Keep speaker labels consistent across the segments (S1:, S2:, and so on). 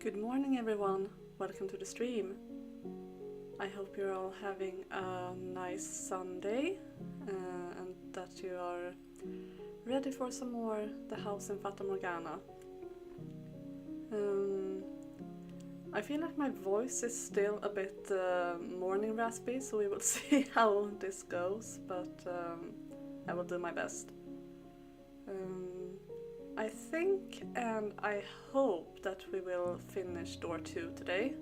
S1: Good morning everyone, welcome to the stream. I hope you're all having a nice Sunday and that you are ready for some more The House in Fata Morgana. I feel like my voice is still a bit morning raspy, so we will see how this goes, but I will do my best. I think and I hope that we will finish door 2 today.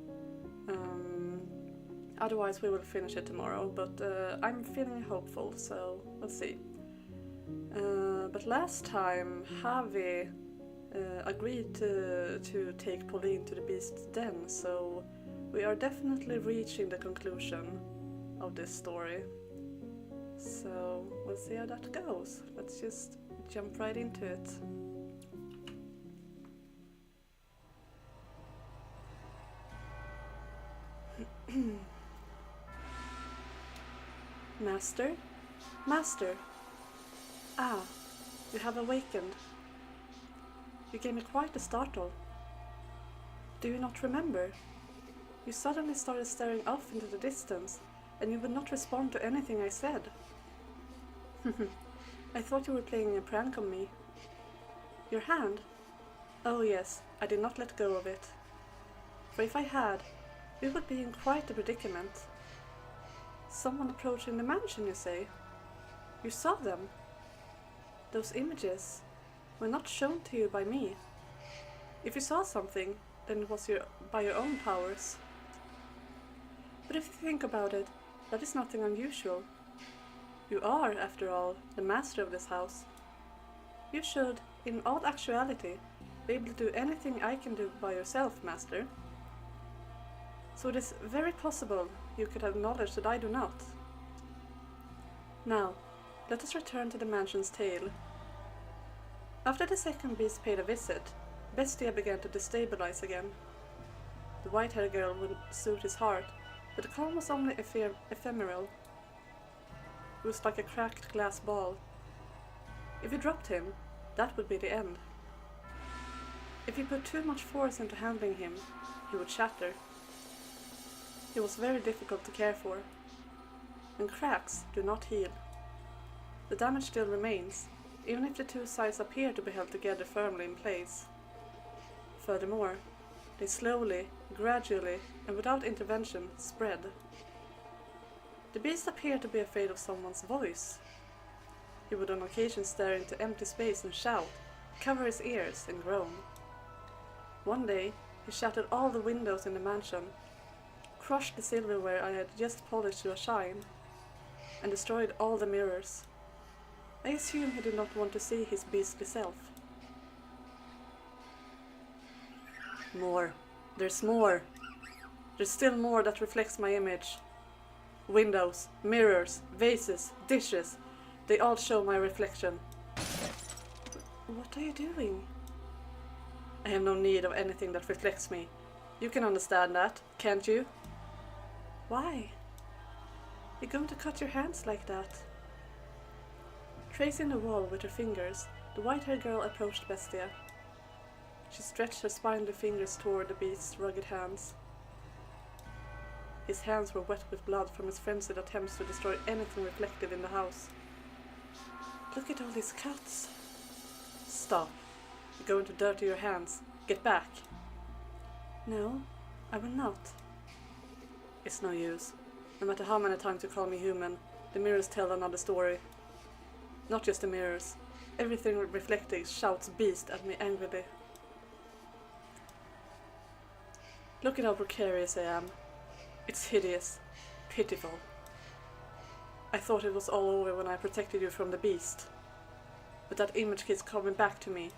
S1: Otherwise we will finish it tomorrow, but I'm feeling hopeful, so we'll see. But last time Javi agreed to take Pauline to the beast's den, so we are definitely reaching the conclusion of this story. So we'll see how that goes. Let's just jump right into it. Master? Master! Ah, you have awakened. You gave me quite a startle. Do you not remember? You suddenly started staring off into the distance, and you would not respond to anything I said. I thought you were playing a prank on me. Your hand? Oh yes, I did not let go of it. For if I had, we would be in quite a predicament. Someone approaching the mansion, you say? You saw them? Those images were not shown to you by me. If you saw something, then it was by your own powers. But if you think about it, that is nothing unusual. You are, after all, the master of this house. You should, in all actuality, be able to do anything I can do by yourself, master. So it is very possible you could have knowledge that I do not. Now, let us return to the mansion's tale. After the second beast paid a visit, Bestia began to destabilize again. The white-haired girl would soothe his heart, but the calm was only ephemeral. It was like a cracked glass ball. If you dropped him, that would be the end. If you put too much force into handling him, he would shatter. He was very difficult to care for. and cracks do not heal. The damage still remains, even if the two sides appear to be held together firmly in place. Furthermore, they slowly, gradually, and without intervention spread. The beast appeared to be afraid of someone's voice. He would on occasion stare into empty space and shout, cover his ears, and groan. One day, he shattered all the windows in the mansion, crushed the silverware I had just polished to a shine, and destroyed all the mirrors. I assume he did not want to see his beastly self. More. There's more. There's still more that reflects my image. Windows, mirrors, vases, dishes, they all show my reflection. What are you doing? I have no need of anything that reflects me. You can understand that, can't you? Why? You're going to cut your hands like that? Tracing the wall with her fingers, the white-haired girl approached Bestia. She stretched her spindly fingers toward the beast's rugged hands. His hands were wet with blood from his frenzied attempts to destroy anything reflected in the house. Look at all these cuts. Stop. You're going to dirty your hands. Get back. No, I will not. It's no use. No matter how many times you call me human, the mirrors tell another story. Not just the mirrors. Everything reflecting shouts beast at me angrily. Look at how precarious I am. It's hideous. Pitiful. I thought it was all over when I protected you from the beast. But that image keeps coming back to me.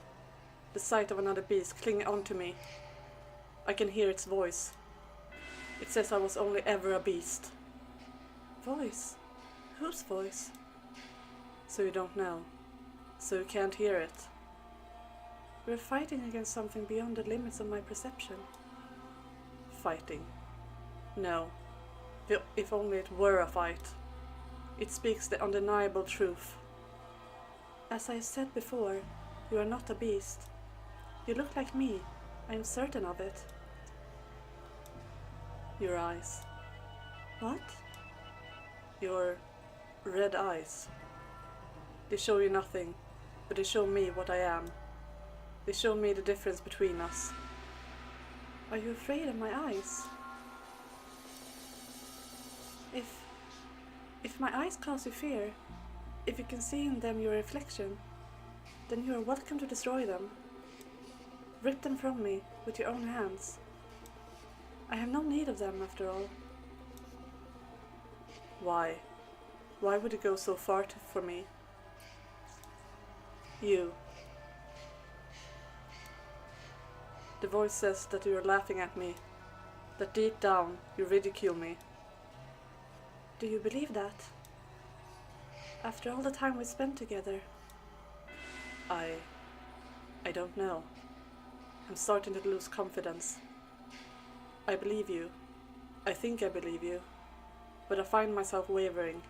S1: The sight of another beast clinging onto me. I can hear its voice. It says I was only ever a beast. Voice? Whose voice? So you don't know. So you can't hear it. We're fighting against something beyond the limits of my perception. Fighting. No. If only it were a fight. It speaks the undeniable truth. As I said before, you are not a beast. You look like me. I am certain of it. Your eyes. What? Your red eyes. They show you nothing, but they show me what I am. They show me the difference between us. Are you afraid of my eyes? If my eyes cause you fear, if you can see in them your reflection, then you are welcome to destroy them. Rip them from me with your own hands. I have no need of them after all. Why? Why would you go so far for me? You. The voice says that you are laughing at me, that deep down you ridicule me. Do you believe that? After all the time we spent together? I don't know. I'm starting to lose confidence. I believe you. I think I believe you. But I find myself wavering.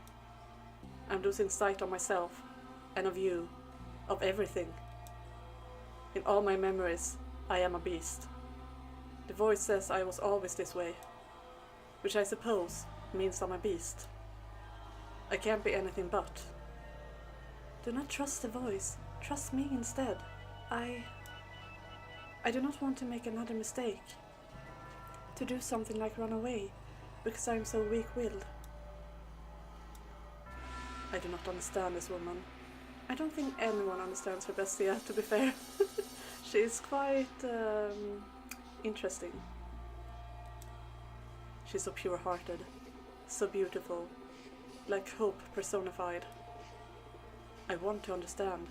S1: I'm losing sight of myself, and of you, of everything. In all my memories, I am a beast. The voice says I was always this way, which I suppose means I'm a beast. I can't be anything but. Do not trust the voice. Trust me instead. I do not want to make another mistake. To do something like run away, because I am so weak-willed. I do not understand this woman. I don't think anyone understands her Bestia, to be fair. She is quite interesting. She's so pure-hearted, so beautiful, like hope personified. I want to understand,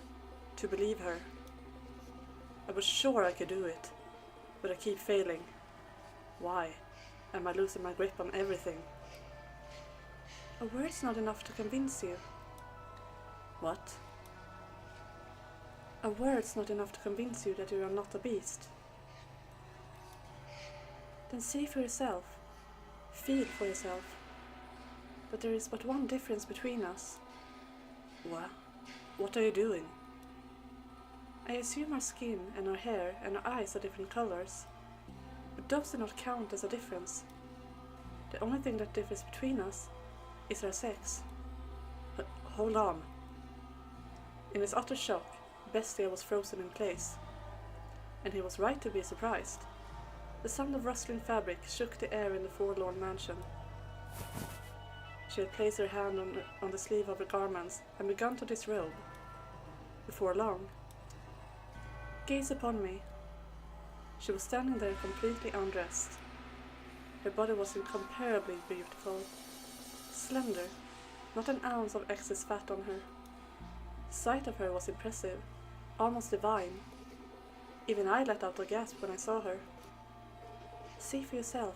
S1: to believe her. I was sure I could do it, but I keep failing. Why? Am I losing my grip on everything? A word's not enough to convince you. What? A word's not enough to convince you that you are not a beast. Then see for yourself, feel for yourself, that there is but one difference between us. What are you doing? I assume our skin and our hair and our eyes are different colors, but those do not count as a difference. The only thing that differs between us Is there sex? Hold on. In his utter shock, Bestia was frozen in place. And he was right to be surprised. The sound of rustling fabric shook the air in the forlorn mansion. She had placed her hand on the sleeve of her garments and begun to disrobe. Before long, gaze upon me. She was standing there completely undressed. Her body was incomparably beautiful, slender, not an ounce of excess fat on her. The sight of her was impressive, almost divine. Even I let out a gasp when I saw her. See for yourself.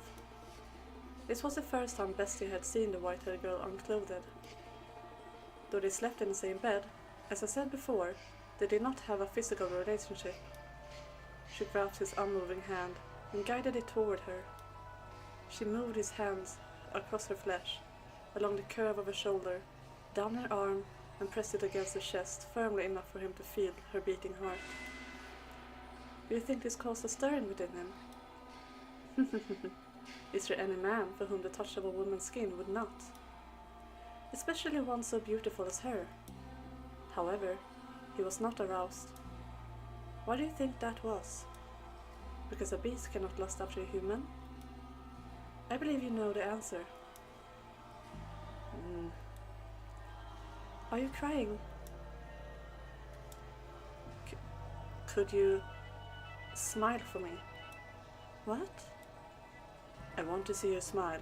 S1: This was the first time Bestie had seen the white-haired girl unclothed. Though they slept in the same bed, as I said before, they did not have a physical relationship. She grasped his unmoving hand and guided it toward her. She moved his hands across her flesh, along the curve of her shoulder, down her arm, and pressed it against her chest firmly enough for him to feel her beating heart. Do you think this caused a stirring within him? Is there any man for whom the touch of a woman's skin would not? Especially one so beautiful as her. However, he was not aroused. Why do you think that was? Because a beast cannot lust after a human? I believe you know the answer. Are you crying? Could you smile for me? What? I want to see you smile.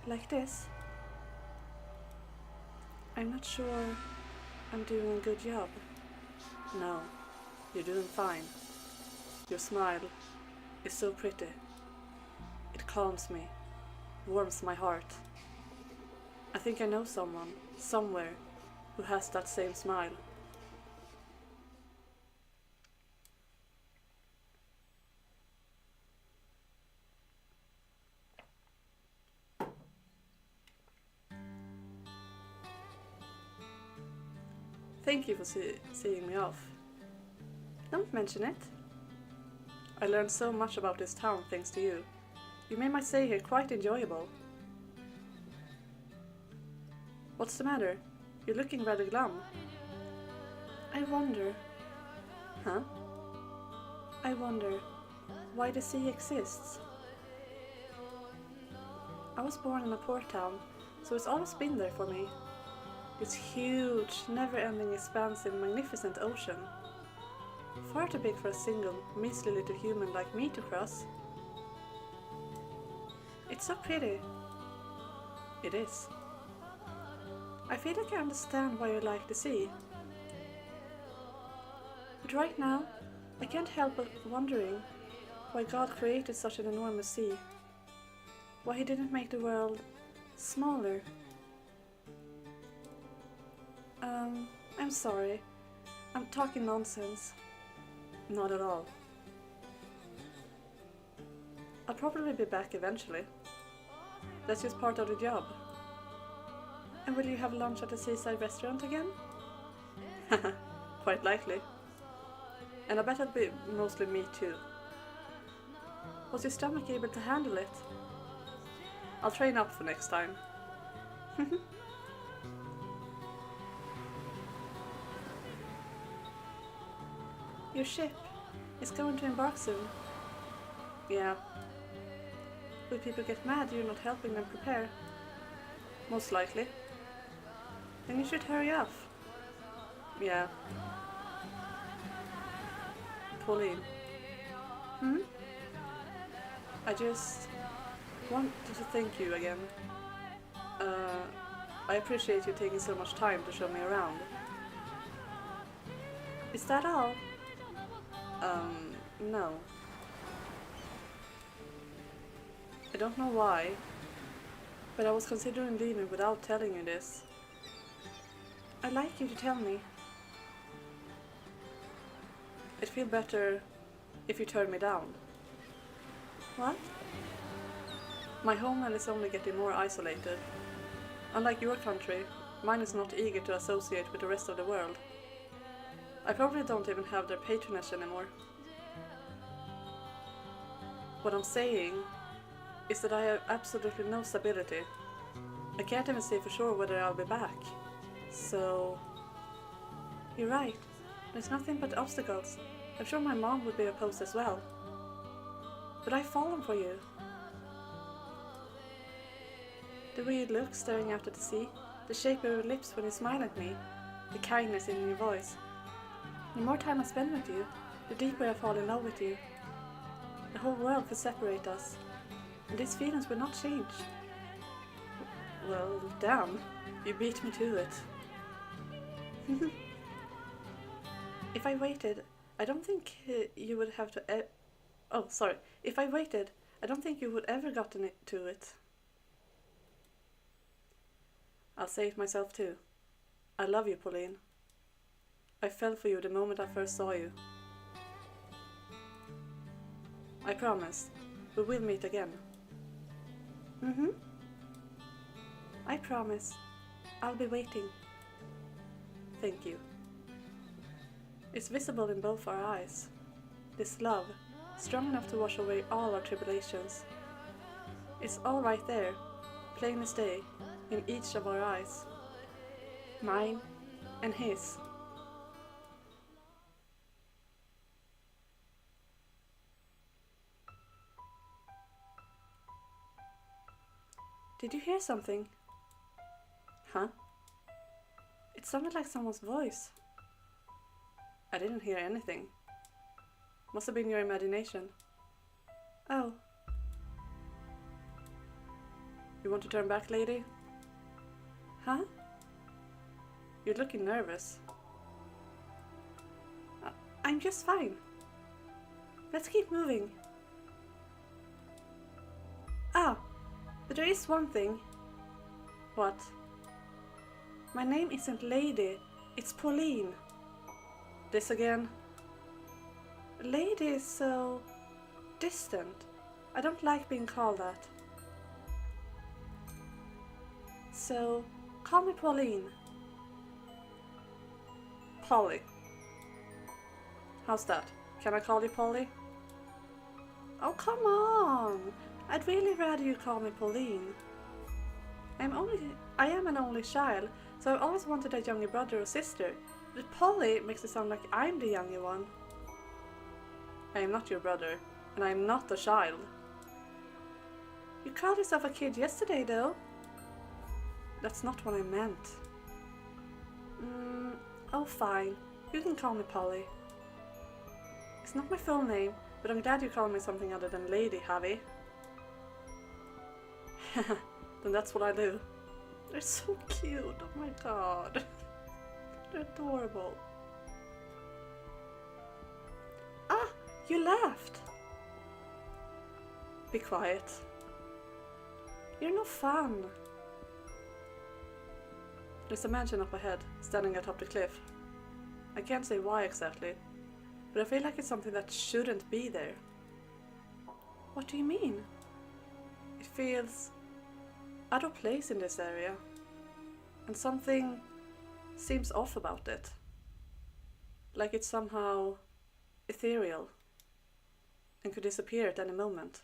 S1: Like this? I'm not sure I'm doing a good job. No, you're doing fine. Your smile is so pretty. It calms me, warms my heart. I think I know someone, somewhere, who has that same smile. Thank you for seeing me off. Don't mention it. I learned so much about this town thanks to you. You made my stay here quite enjoyable. What's the matter? You're looking rather glum. I wonder... Huh? I wonder why the sea exists. I was born in a port town, so it's always been there for me. This huge, never-ending, expansive, magnificent ocean. Far too big for a single, measly little human like me to cross. It's so pretty. It is. I feel like I understand why you like the sea. But right now, I can't help but wondering why God created such an enormous sea. Why he didn't make the world smaller. I'm sorry. I'm talking nonsense. Not at all. I'll probably be back eventually. That's just part of the job. And will you have lunch at the seaside restaurant again? Quite likely. And I bet it'll be mostly me too. Was your stomach able to handle it? I'll train up for next time. Your ship is going to embark soon. Yeah. Will people get mad you're not helping them prepare? Most likely. Then you should hurry up. Yeah. Pauline. I just wanted to thank you again. I appreciate you taking so much time to show me around. Is that all? No. I don't know why, but I was considering leaving without telling you this. I'd like you to tell me. It'd feel better if you turned me down. What? My homeland is only getting more isolated. Unlike your country, mine is not eager to associate with the rest of the world. I probably don't even have their patronage anymore. What I'm saying is that I have absolutely no stability. I can't even say for sure whether I'll be back. So... You're right. There's nothing but obstacles. I'm sure my mom would be opposed as well. But I've fallen for you. The way you look staring out at the sea, the shape of your lips when you smile at me, the kindness in your voice. The more time I spend with you, the deeper I fall in love with you. The whole world could separate us, and these feelings will not change. Well, damn, you beat me to it. If I waited, I don't think you would have to... If I waited, I don't think you would ever gotten to it. I'll say it myself too. I love you, Pauline. I fell for you the moment I first saw you. I promise, we will meet again. I promise. I'll be waiting. Thank you. It's visible in both our eyes. This love, strong enough to wash away all our tribulations. It's all right there, plain as day, in each of our eyes. Mine and his. Did you hear something? Huh? It sounded like someone's voice. I didn't hear anything. Must have been your imagination. Oh. You want to turn back, lady? Huh? You're looking nervous. I'm just fine. Let's keep moving. But there is one thing. What? My name isn't Lady, it's Pauline. This again? Lady is so... distant. I don't like being called that. So, call me Pauline. Polly. How's that? Can I call you Polly? Oh, come on! I'd really rather you call me Pauline. I am an only child, so I've always wanted a younger brother or sister, but Polly makes it sound like I'm the younger one. I am not your brother, and I am not a child. You called yourself a kid yesterday, though. That's not what I meant. Oh, fine. You can call me Polly. It's not my full name, but I'm glad you call me something other than Lady, Javi. Then that's what I do. They're so cute, oh my god. They're adorable. Ah, you laughed. Be quiet. You're no fun. There's a mansion up ahead, standing atop the cliff. I can't say why exactly, but I feel like it's something that shouldn't be there. What do you mean? It feels out of place in this area, and something seems off about it. Like it's somehow ethereal and could disappear at any moment.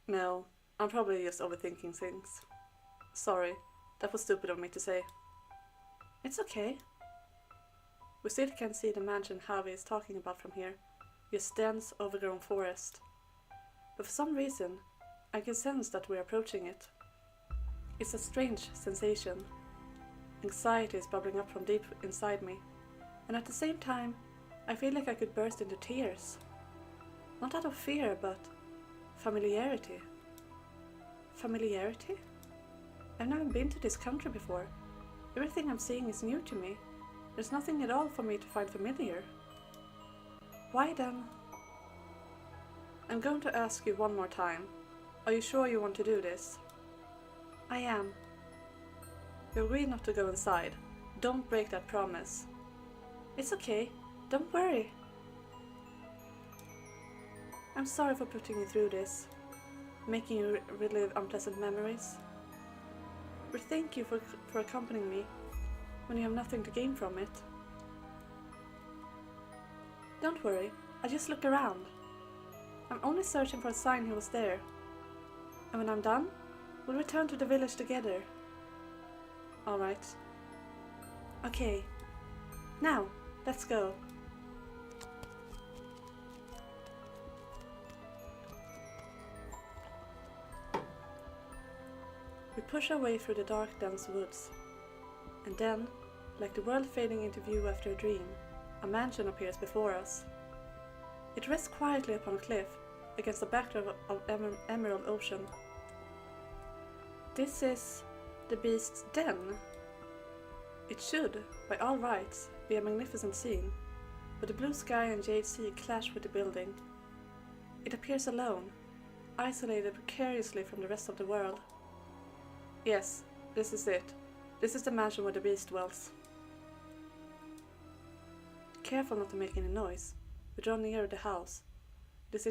S1: No, I'm probably just overthinking things. Sorry, that was stupid of me to say. It's okay. We still can't see the mansion Javi is talking about from here, just dense, overgrown forest. But for some reason, I can sense that we're approaching it. It's a strange sensation. Anxiety is bubbling up from deep inside me, and at the same time, I feel like I could burst into tears. Not out of fear, but familiarity. Familiarity? I've never been to this country before. Everything I'm seeing is new to me. There's nothing at all for me to find familiar. Why then? I'm going to ask you one more time. Are you sure you want to do this? I am. We agreed not to go inside. Don't break that promise. It's okay. Don't worry. I'm sorry for putting you through this, making you relive unpleasant memories. But thank you for accompanying me when you have nothing to gain from it. Don't worry, I just look around. I'm only searching for a sign he was there. And when I'm done, We'll return to the village together. Alright. Okay. Now, let's go. We push our way through the dark, dense woods. And then, like the world fading into view after a dream, a mansion appears before us. It rests quietly upon a cliff, against the backdrop of emerald ocean. This is the beast's den. It should, by all rights, be a magnificent scene, but the blue sky and jade sea clash with the building. It appears alone, isolated precariously from the rest of the world. Yes, this is it. This is the mansion where the beast dwells. Careful not to make any noise, we draw nearer the house. This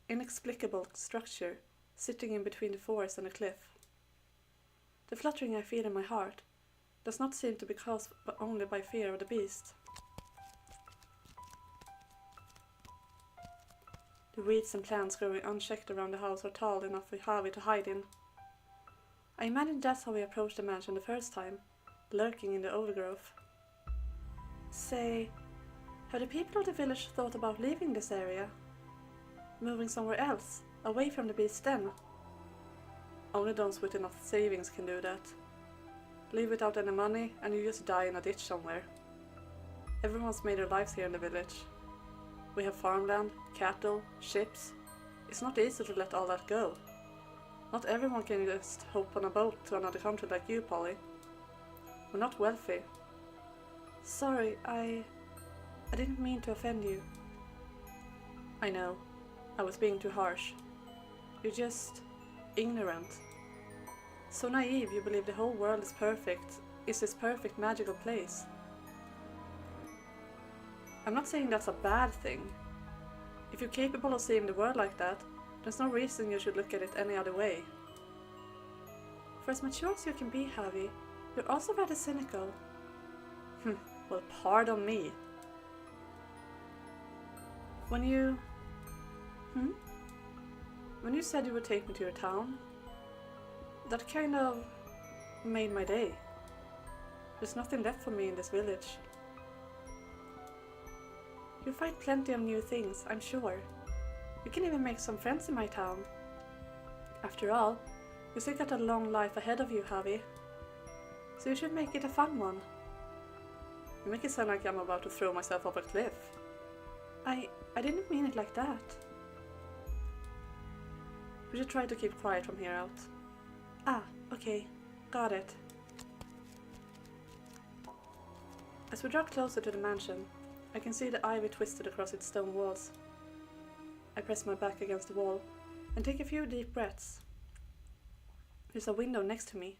S1: inexplicable structure, sitting in between the forest and the cliff. The fluttering I feel in my heart does not seem to be caused only by fear of the beast. The weeds and plants growing unchecked around the house are tall enough for Harvey to hide in. I imagine that's how we approached the mansion the first time, lurking in the overgrowth. Say, have the people of the village thought about leaving this area? Moving somewhere else, away from the beast's den? Only those with enough savings can do that. Leave without any money and you just die in a ditch somewhere. Everyone's made their lives here in the village. We have farmland, cattle, ships. It's not easy to let all that go. Not everyone can just hop on a boat to another country like you, Polly. We're not wealthy. Sorry, I didn't mean to offend you. I know. I was being too harsh. You're just ignorant. So naive you believe the whole world is perfect, is this perfect magical place. I'm not saying that's a bad thing. If you're capable of seeing the world like that, there's no reason you should look at it any other way. For as mature as you can be, Harvey, you're also rather cynical. Well, pardon me. When you said you would take me to your town, that kind of made my day. There's nothing left for me in this village. You'll find plenty of new things, I'm sure. You can even make some friends in my town. After all, you still got a long life ahead of you, Harvey. So you should make it a fun one. You make it sound like I'm about to throw myself off a cliff. I didn't mean it like that. We should try to keep quiet from here out. Ah, okay. Got it. As we draw closer to the mansion, I can see the ivy twisted across its stone walls. I press my back against the wall and take a few deep breaths. There's a window next to me.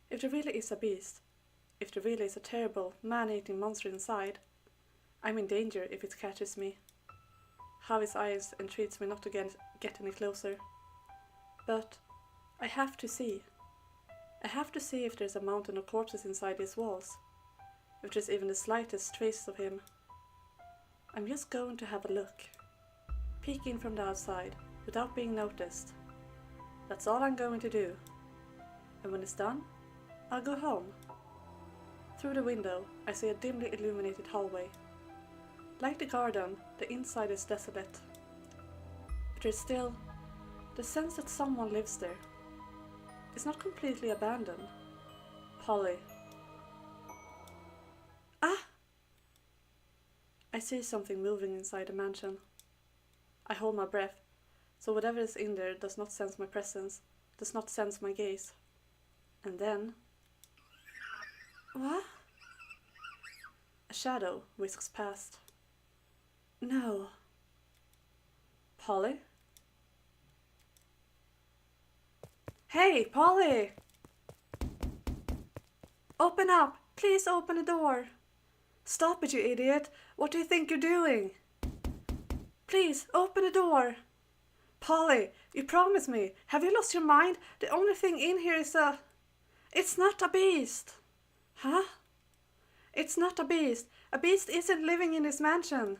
S1: If there really is a beast, if there really is a terrible, man-eating monster inside, I'm in danger if it catches me. Harvey's eyes entreats me not to get any closer. But I have to see. I have to see if there's a mountain of corpses inside these walls. If there's even the slightest trace of him. I'm just going to have a look. Peek in from the outside, without being noticed. That's all I'm going to do. And when it's done, I'll go home. Through the window, I see a dimly illuminated hallway. Like the garden, the inside is desolate. But there's still the sense that someone lives there. It's not completely abandoned. Polly. Ah! I see something moving inside the mansion. I hold my breath, so whatever is in there does not sense my presence, does not sense my gaze. And then... What? A shadow whisks past. No. Polly? Hey, Polly! Open up! Please open the door! Stop it, you idiot! What do you think you're doing? Please, open the door! Polly, you promised me. Have you lost your mind? The only thing in here is a... It's not a beast! Huh? It's not a beast. A beast isn't living in this mansion.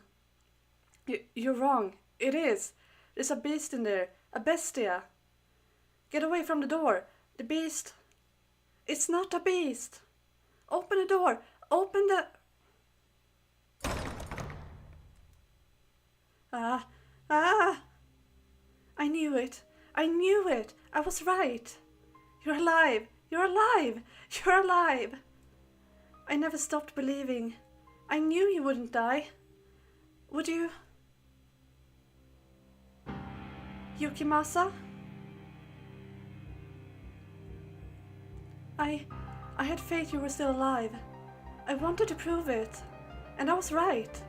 S1: You're wrong. It is. There's a beast in there. A bestia. Get away from the door! The beast! It's not a beast! Open the door! Open the... Ah! Ah! I knew it! I knew it! I was right! You're alive! You're alive! You're alive! I never stopped believing. I knew you wouldn't die. Would you? Yukimasa? I had faith you were still alive. I wanted to prove it. And I was right.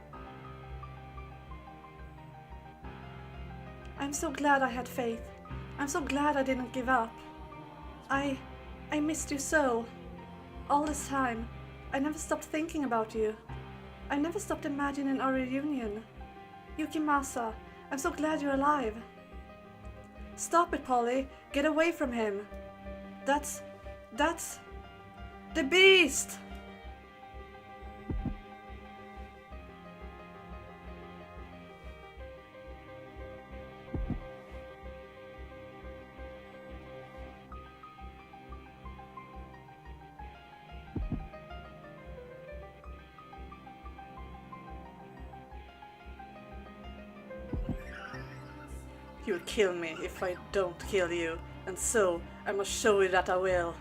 S1: I'm so glad I had faith. I'm so glad I didn't give up. I missed you so. All this time. I never stopped thinking about you. I never stopped imagining our reunion. Yukimasa, I'm so glad you're alive. Stop it, Polly. Get away from him. That's the beast! You'll kill me if I don't kill you, and so I must show you that I will.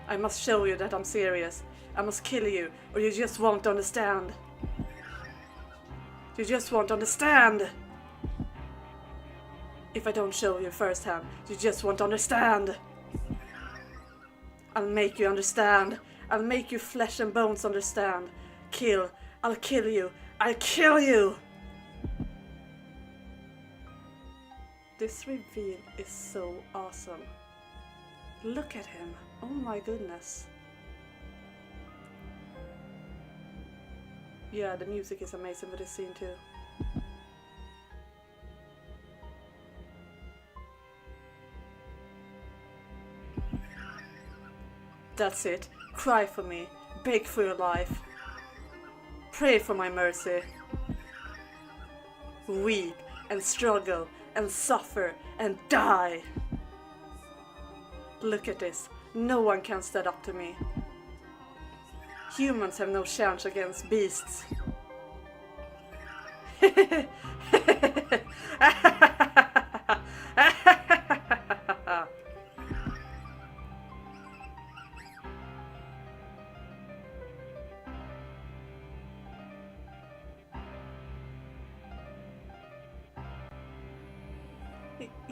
S1: I must show you that I'm serious. I must kill you, or you just won't understand. You just won't understand! If I don't show you firsthand, you just won't understand! I'll make you understand. I'll make you flesh and bones understand. Kill. I'll kill you. I'll kill you! This reveal is so awesome. Look at him. Oh my goodness. Yeah, the music is amazing for this scene too. That's it. Cry for me. Beg for your life. Pray for my mercy. Weep and struggle and suffer and die. Look at this. No one can stand up to me. Humans have no chance against beasts.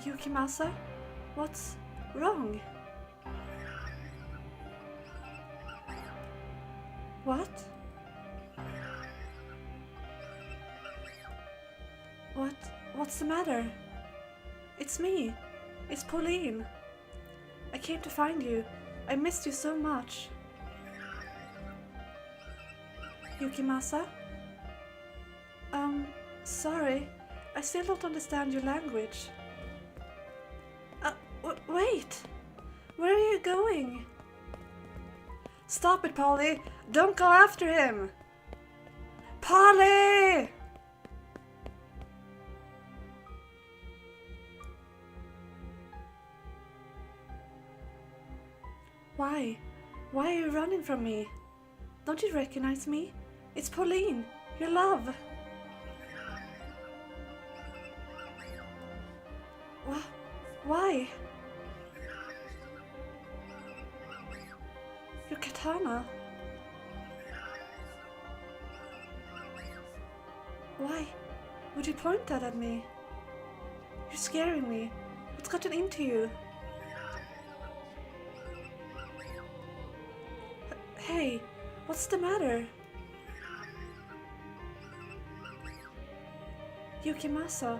S1: Yukimasa? What's wrong? What? What's the matter? It's me. It's Pauline. I came to find you. I missed you so much. Yukimasa? Sorry. I still don't understand your language. Wait! Where are you going? Stop it, Polly! Don't go after him! Polly! Why? Why are you running from me? Don't you recognize me? It's Pauline, your love. Why? Your katana. Why would you point that at me? You're scaring me. What's gotten into you? Hey, what's the matter? Yukimasa,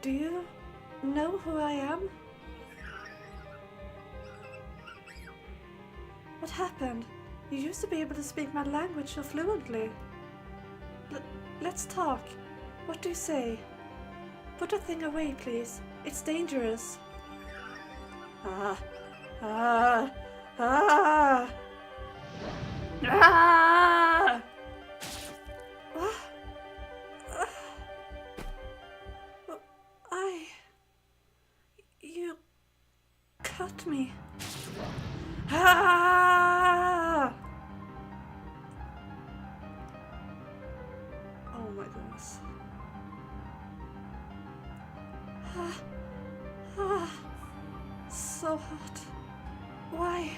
S1: do you know who I am? What happened? You used to be able to speak my language so fluently. Let's talk. What do you say? Put that thing away, please. It's dangerous. Ah. Ah. Ah. Ah. hurt me. Ah! Oh my goodness. So hot. Why?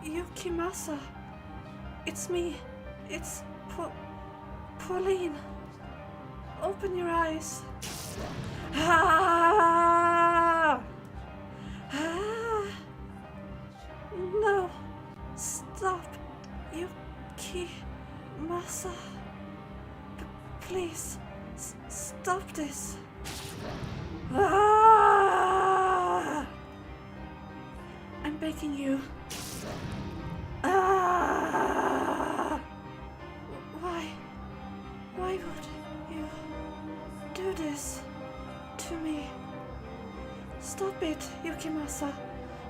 S1: Yukimasa. It's me. It's Pauline. Open your eyes. No. Stop. Yukimasa. Please. Stop this. I'm begging you. Why would you do this to me? Stop it, Yukimasa.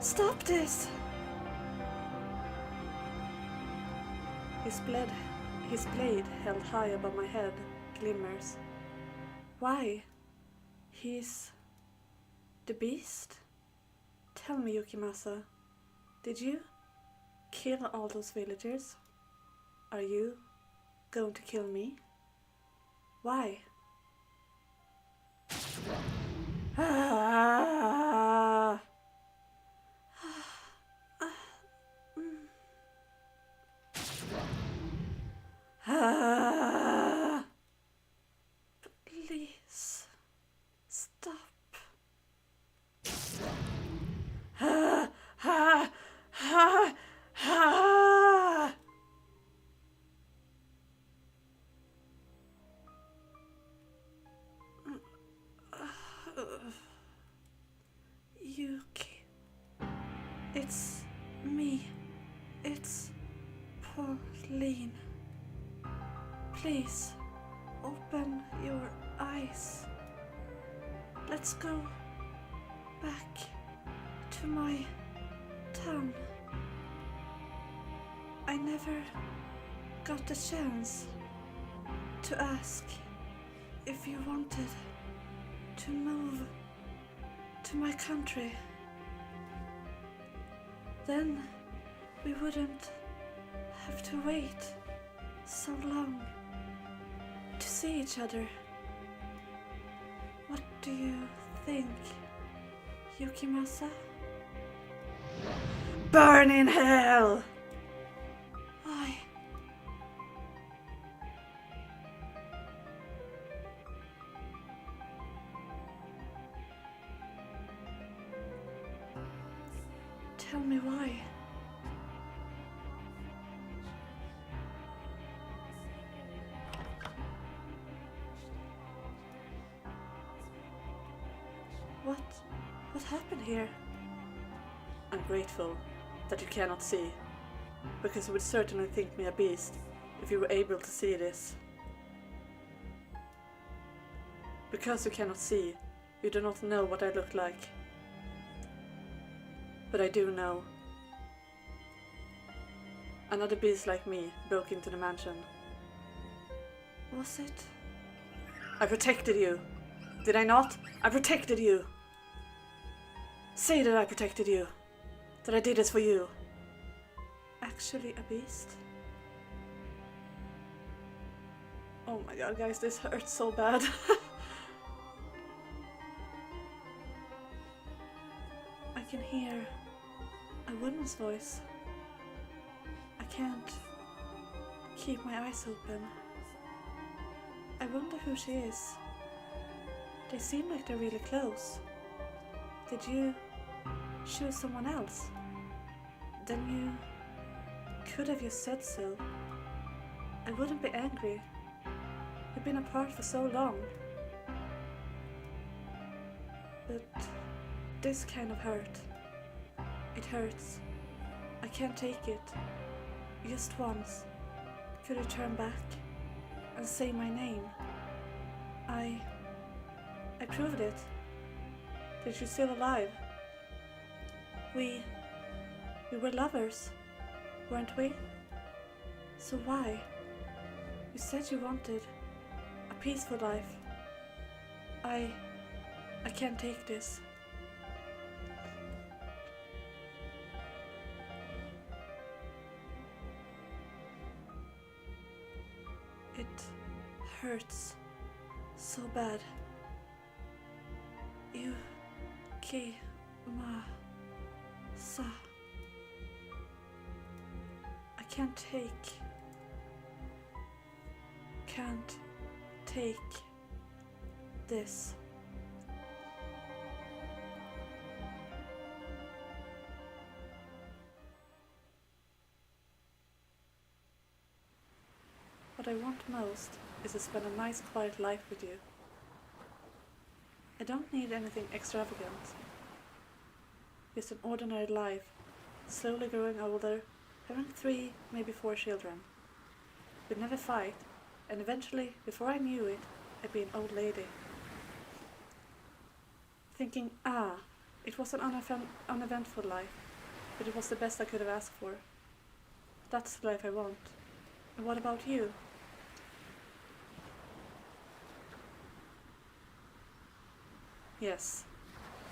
S1: Stop this. His blade held high above my head glimmers. Why? He's the beast? Tell me, Yukimasa, did you kill all those villagers? Are you going to kill me? Why? Please stop. Yuki, it's me. It's Pauline. Please, open your eyes. Let's go back to my town. I never got the chance to ask if you wanted to move to my country. Then we wouldn't have to wait so long to see each other. What do you think, Yukimasa? Burn in hell! Why? Tell me why. What happened here? I'm grateful that you cannot see, because you would certainly think me a beast if you were able to see this. Because you cannot see, you do not know what I look like. But I do know. Another beast like me broke into the mansion. Was it? I protected you. Did I not? I protected you. Say that I protected you. That I did this for you. Actually a beast? Oh my god, guys, this hurts so bad. I can hear a woman's voice. I can't keep my eyes open. I wonder who she is. They seem like they're really close. Did you choose someone else? Then you could have just said so. I wouldn't be angry. We've been apart for so long. But this kind of hurt. It hurts. I can't take it. Just once. Could you turn back and say my name? I proved it. That you're still alive. We were lovers, weren't we? So why? You said you wanted a peaceful life. I I can't take this. It hurts so bad. Sa. I can't take this. What I want most is to spend a nice quiet life with you. I don't need anything extravagant. Just an ordinary life, slowly growing older, having 3, maybe 4 children. We'd never fight, and eventually, before I knew it, I'd be an old lady. Thinking, it was an uneventful life, but it was the best I could have asked for. That's the life I want. And what about you? Yes,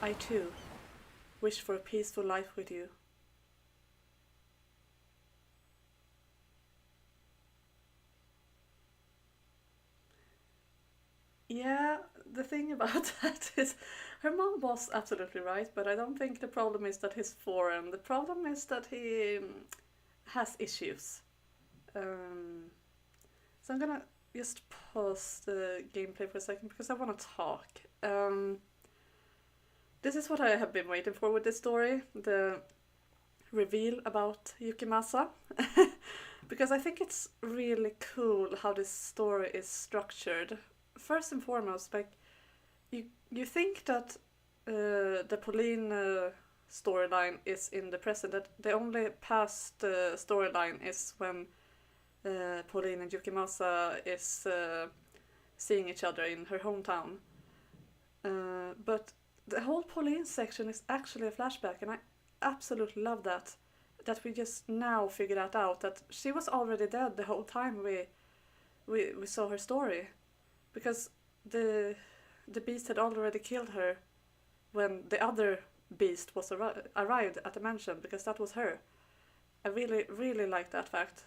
S1: I too wish for a peaceful life with you. Yeah, the thing about that is her mom was absolutely right, but I don't think the problem is that he's foreign. The problem is that he has issues. Um, so I'm gonna just pause the gameplay for a second because I want to talk. This is what I have been waiting for with this story, the reveal about Yukimasa. Because I think it's really cool how this story is structured. First and foremost, like, you think that the Pauline storyline is in the present, that the only past storyline is when Pauline and Yukimasa is seeing each other in her hometown. But the whole Pauline section is actually a flashback, and I absolutely love that. That we just now figure that out, that she was already dead the whole time we saw her story. Because the beast had already killed her when the other beast was arrived at the mansion, because that was her. I really, really like that fact.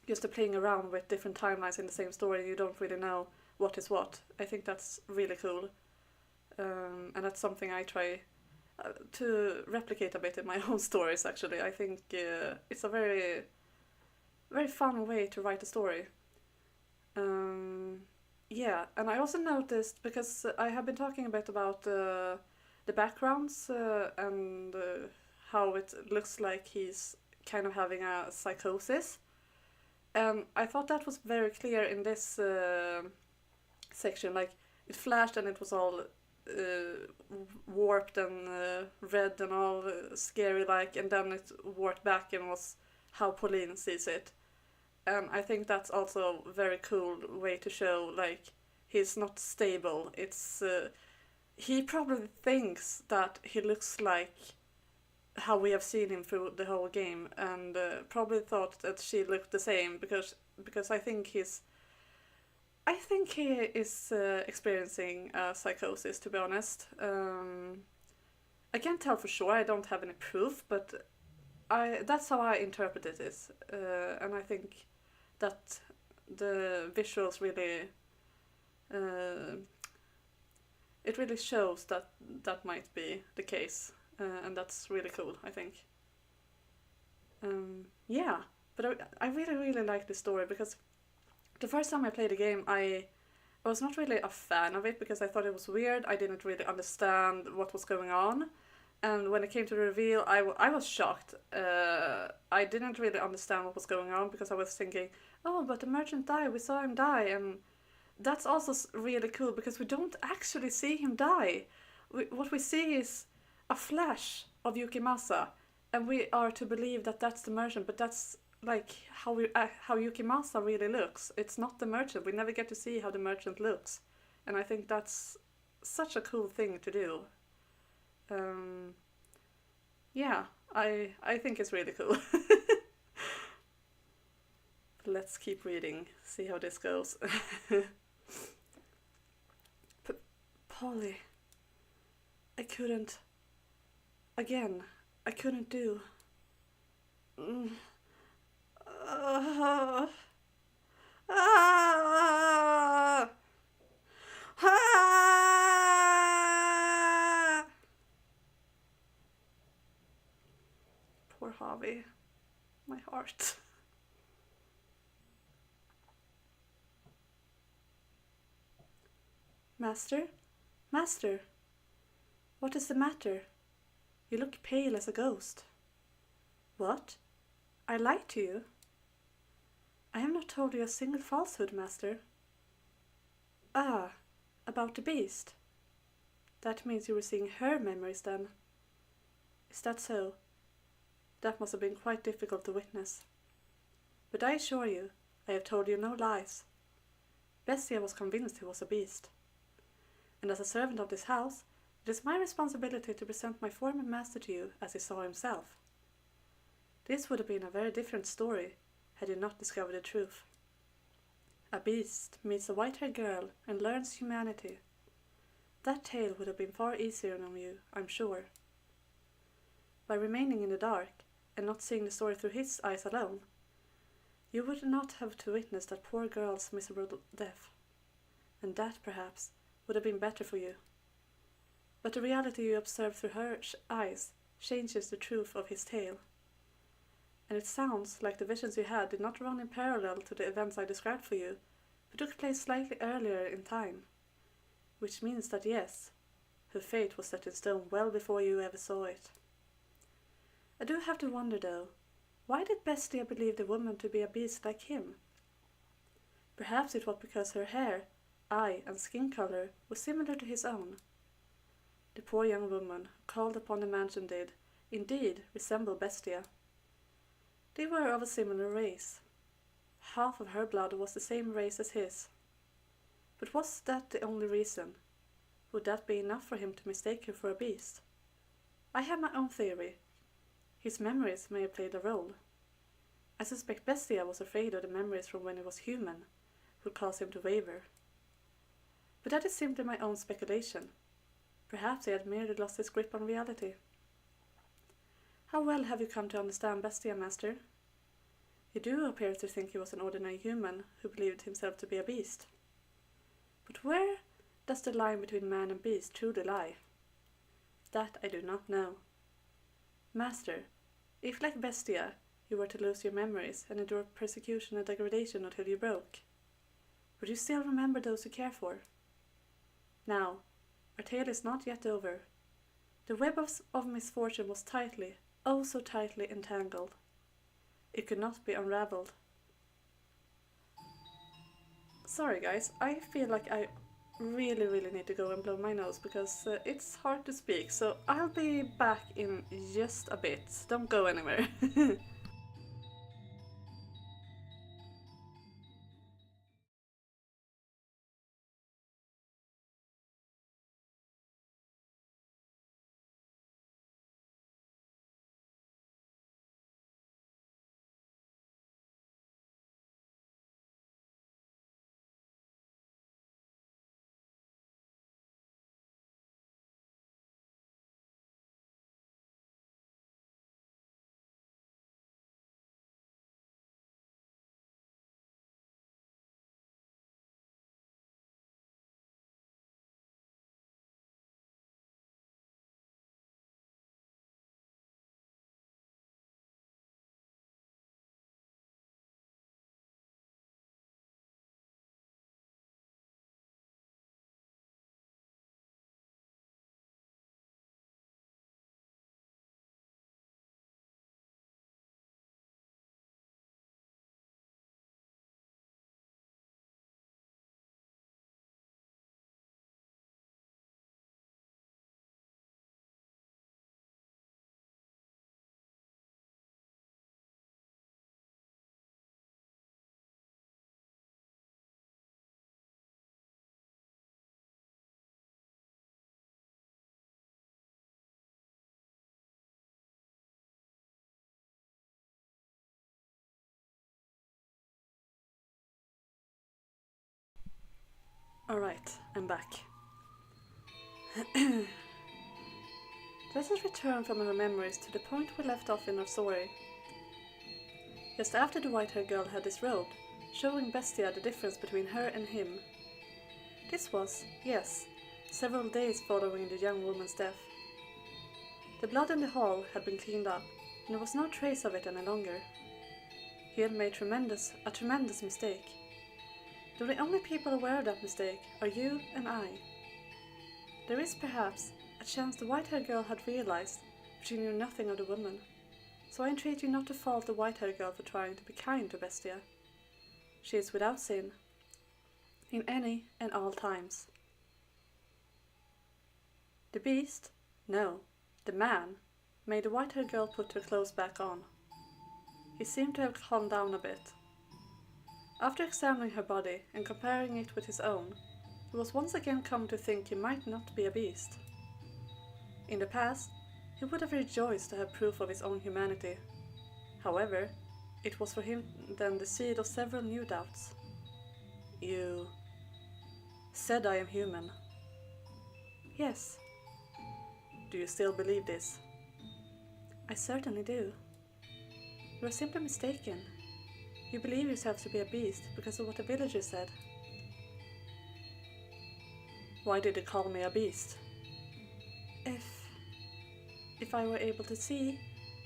S1: Just the playing around with different timelines in the same story, you don't really know what is what. I think that's really cool. And that's something I try to replicate a bit in my own stories, actually. I think it's a very, very fun way to write a story. Yeah, and I also noticed, because I have been talking a bit about the backgrounds and how it looks like he's kind of having a psychosis. And I thought that was very clear in this section. Like, it flashed and it was all warped and red and all scary like, and then it warped back and was how Pauline sees it. And I think that's also a very cool way to show, like, he's not stable. It's he probably thinks that he looks like how we have seen him through the whole game, and probably thought that she looked the same, because I think he is experiencing a psychosis, to be honest. I can't tell for sure, I don't have any proof, but that's how I interpreted this. And I think that the visuals really, it really shows that that might be the case. And that's really cool, I think. Yeah, but I really, really like this story, because the first time I played the game, I was not really a fan of it, because I thought it was weird. I didn't really understand what was going on. And when it came to the reveal, I was shocked. I didn't really understand what was going on, because I was thinking, oh, but the merchant died, we saw him die. And that's also really cool, because we don't actually see him die. What we see is a flash of Yukimasa, and we are to believe that that's the merchant, but that's like how Yukimasa really looks. It's not the merchant. We never get to see how the merchant looks, and I think that's such a cool thing to do. Yeah, I think it's really cool. Let's keep reading, see how this goes. Polly, couldn't. Again, I couldn't do. Mm. Ah. Ah. Ah. Poor Harvey. My heart. Master? Master? What is the matter? You look pale as a ghost. What? I lied to you? I have not told you a single falsehood, master. Ah, about the beast. That means you were seeing her memories then. Is that so? That must have been quite difficult to witness. But I assure you, I have told you no lies. Bestia was convinced he was a beast. And as a servant of this house, it is my responsibility to present my former master to you as he saw himself. This would have been a very different story had you not discovered the truth. A beast meets a white-haired girl and learns humanity. That tale would have been far easier on you, I'm sure. By remaining in the dark and not seeing the story through his eyes alone, you would not have to witness that poor girl's miserable death. And that, perhaps, would have been better for you. But the reality you observe through her eyes changes the truth of his tale. And it sounds like the visions you had did not run in parallel to the events I described for you, but took place slightly earlier in time. Which means that yes, her fate was set in stone well before you ever saw it. I do have to wonder though, why did Bestia believe the woman to be a beast like him? Perhaps it was because her hair, eye and skin color was similar to his own. The poor young woman who called upon the mansion did, indeed, resemble Bestia. They were of a similar race. Half of her blood was the same race as his. But was that the only reason? Would that be enough for him to mistake her for a beast? I have my own theory. His memories may have played a role. I suspect Bestia was afraid of the memories from when he was human would cause him to waver. But that is simply my own speculation. Perhaps he had merely lost his grip on reality. How well have you come to understand Bestia, master? You do appear to think he was an ordinary human who believed himself to be a beast. But where does the line between man and beast truly lie? That I do not know. Master, if like Bestia, you were to lose your memories and endure persecution and degradation until you broke, would you still remember those you care for? Now, our tale is not yet over. The web of misfortune was tightly, oh so tightly entangled. It could not be unraveled. Sorry guys, I feel like I really need to go and blow my nose because it's hard to speak, so I'll be back in just a bit. Don't go anywhere. Alright, I'm back. Let us return from our memories to the point we left off in our story. Just after the white-haired girl had disrobed, showing Bestia the difference between her and him. This was, yes, several days following the young woman's death. The blood in the hall had been cleaned up, and there was no trace of it any longer. He had made a tremendous mistake. The only people aware of that mistake are you and I. There is perhaps a chance the white-haired girl had realized, but she knew nothing of the woman. So I entreat you not to fault the white-haired girl for trying to be kind to Bestia. She is without sin, in any and all times. The beast, no, the man, made the white-haired girl put her clothes back on. He seemed to have calmed down a bit. After examining her body and comparing it with his own, he was once again come to think he might not be a beast. In the past, he would have rejoiced to have proof of his own humanity. However, it was for him then the seed of several new doubts. You said I am human. Yes. Do you still believe this? I certainly do. You are simply mistaken. You believe yourself to be a beast because of what the villagers said. Why did they call me a beast? If I were able to see,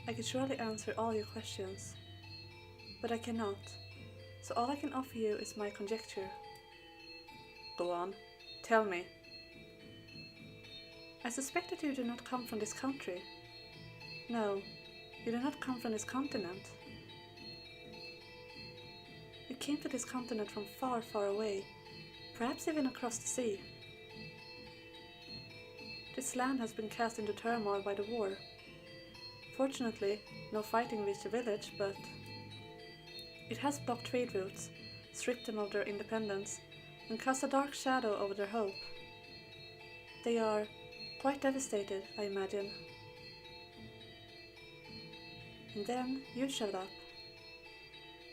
S1: I could surely answer all your questions. But I cannot, so all I can offer you is my conjecture. Go on, tell me. I suspect that you do not come from this country. No, you do not come from this continent. You came to this continent from far, far away, perhaps even across the sea. This land has been cast into turmoil by the war. Fortunately, no fighting reached the village, but it has blocked trade routes, stripped them of their independence, and cast a dark shadow over their hope. They are quite devastated, I imagine. And then you showed up.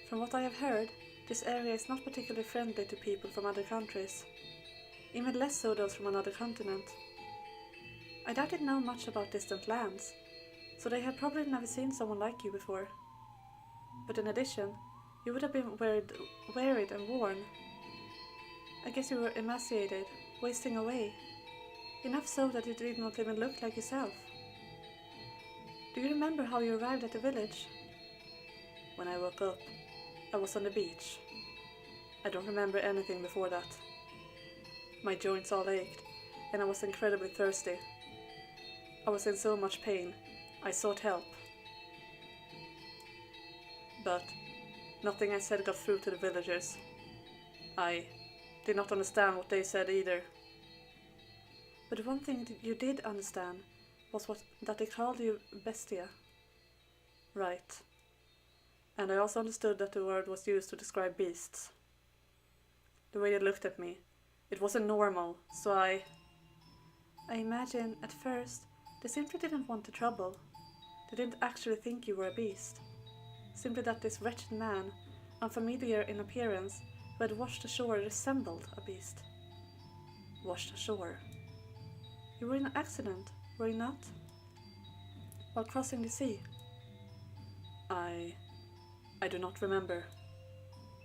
S1: From what I have heard, this area is not particularly friendly to people from other countries, even less so those from another continent. I doubted know much about distant lands, so they had probably never seen someone like you before. But in addition, you would have been wearied and worn. I guess you were emaciated, wasting away, enough so that you did not even look like yourself. Do you remember how you arrived at the village? When I woke up, I was on the beach. I don't remember anything before that. My joints all ached, and I was incredibly thirsty. I was in so much pain, I sought help. But nothing I said got through to the villagers. I did not understand what they said either. But one thing that you did understand was that they called you Bestia. Right. And I also understood that the word was used to describe beasts. The way they looked at me, it wasn't normal, so I imagine at first they simply didn't want the trouble. They didn't actually think you were a beast. Simply that this wretched man, unfamiliar in appearance, who had washed ashore resembled a beast. Washed ashore. You were in an accident, were you not? While crossing the sea. I do not remember.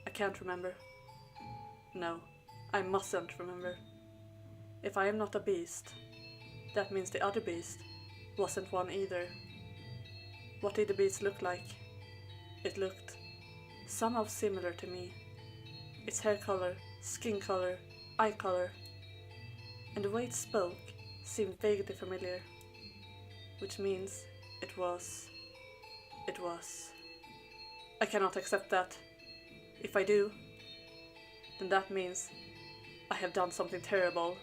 S1: I can't remember. No, I mustn't remember. If I am not a beast, that means the other beast wasn't one either. What did the beast look like? It looked somehow similar to me. Its hair color, skin color, eye color, and the way it spoke seemed vaguely familiar. Which means it was. I cannot accept that. If I do, then that means I have done something terrible.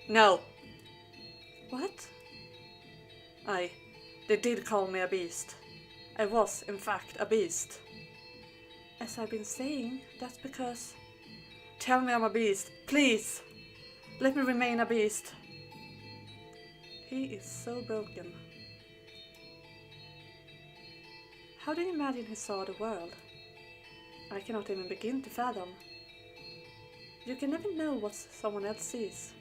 S1: No! What? They did call me a beast. I was, in fact, a beast. As I've been saying, that's because... Tell me I'm a beast, please! Let me remain a beast. He is so broken. How do you imagine he saw the world? I cannot even begin to fathom. You can never know what someone else sees.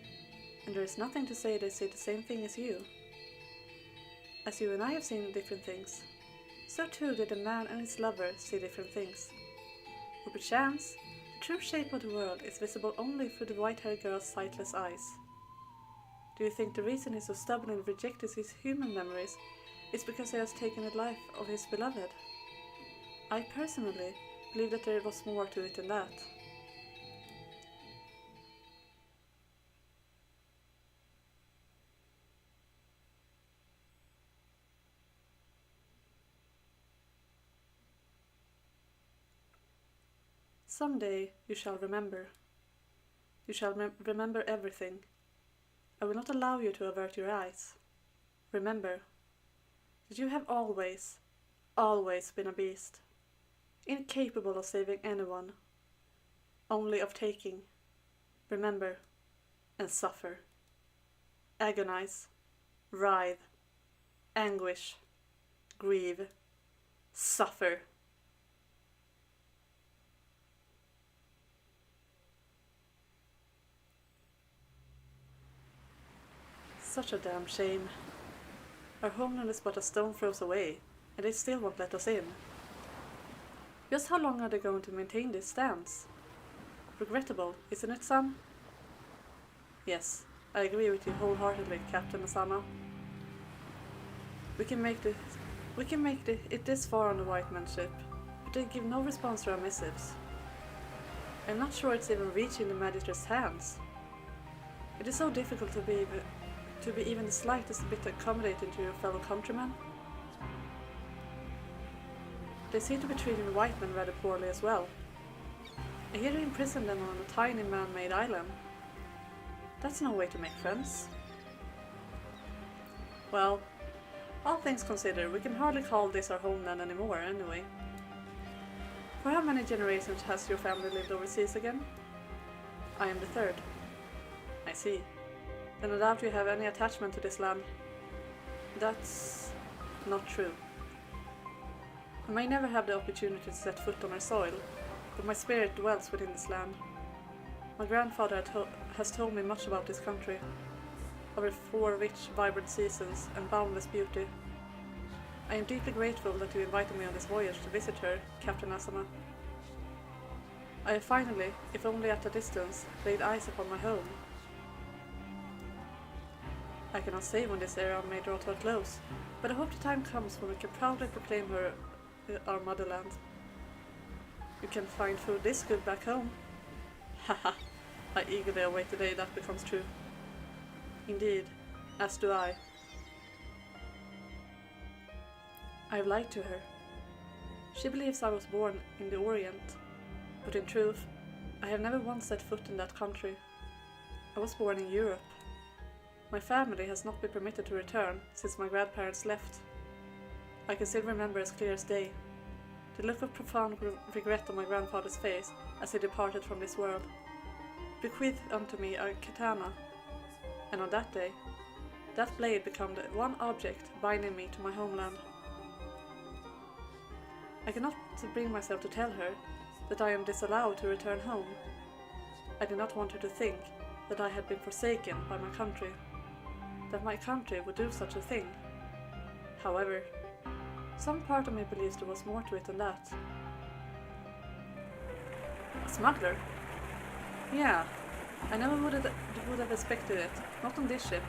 S1: and there is nothing to say they see the same thing as you. As you and I have seen different things, so too did the man and his lover see different things. Or perchance, the true shape of the world is visible only through the white-haired girl's sightless eyes. Do you think the reason he so stubbornly rejected his human memories is because he has taken the life of his beloved? I personally believe that there was more to it than that. Someday you shall remember. You shall remember everything. I will not allow you to avert your eyes. Remember that you have always, always been a beast, incapable of saving anyone, only of taking. Remember and suffer. Agonize, writhe, anguish, grieve, suffer. Such a damn shame. Our homeland is but a stone throws away, and they still won't let us in. Just how long are they going to maintain this stance? Regrettable, isn't it, son? Yes, I agree with you wholeheartedly, Captain Asama. We can make it this far on the white man's ship, but they give no response to our missives. I'm not sure it's even reaching the Magistrate's hands. It is so difficult to be even the slightest bit accommodating to your fellow countrymen. They seem to be treating the white men rather poorly as well. I hear they imprisoned them on a tiny man-made island. That's no way to make friends. Well, all things considered, we can hardly call this our homeland anymore, anyway. For how many generations has your family lived overseas again? I am the third. I see. Then I doubt you have any attachment to this land. That's not true. I may never have the opportunity to set foot on our soil, but my spirit dwells within this land. My grandfather has told me much about this country, of its 4 rich, vibrant seasons and boundless beauty. I am deeply grateful that you invited me on this voyage to visit her, Captain Asama. I have finally, if only at a distance, laid eyes upon my home. I cannot say when this era may draw to a close, but I hope the time comes when we can proudly proclaim her our motherland. You can find food this good back home. Haha, I eagerly await the day that becomes true. Indeed, as do I. I have lied to her. She believes I was born in the Orient, but in truth, I have never once set foot in that country. I was born in Europe. My family has not been permitted to return since my grandparents left. I can still remember as clear as day the look of profound regret on my grandfather's face as he departed from this world, bequeathed unto me a katana, and on that day, that blade became the one object binding me to my homeland. I cannot bring myself to tell her that I am disallowed to return home. I did not want her to think that I had been forsaken by my country, that my country would do such a thing. However, some part of me believes there was more to it than that. A smuggler? Yeah, I never would have expected it, not on this ship.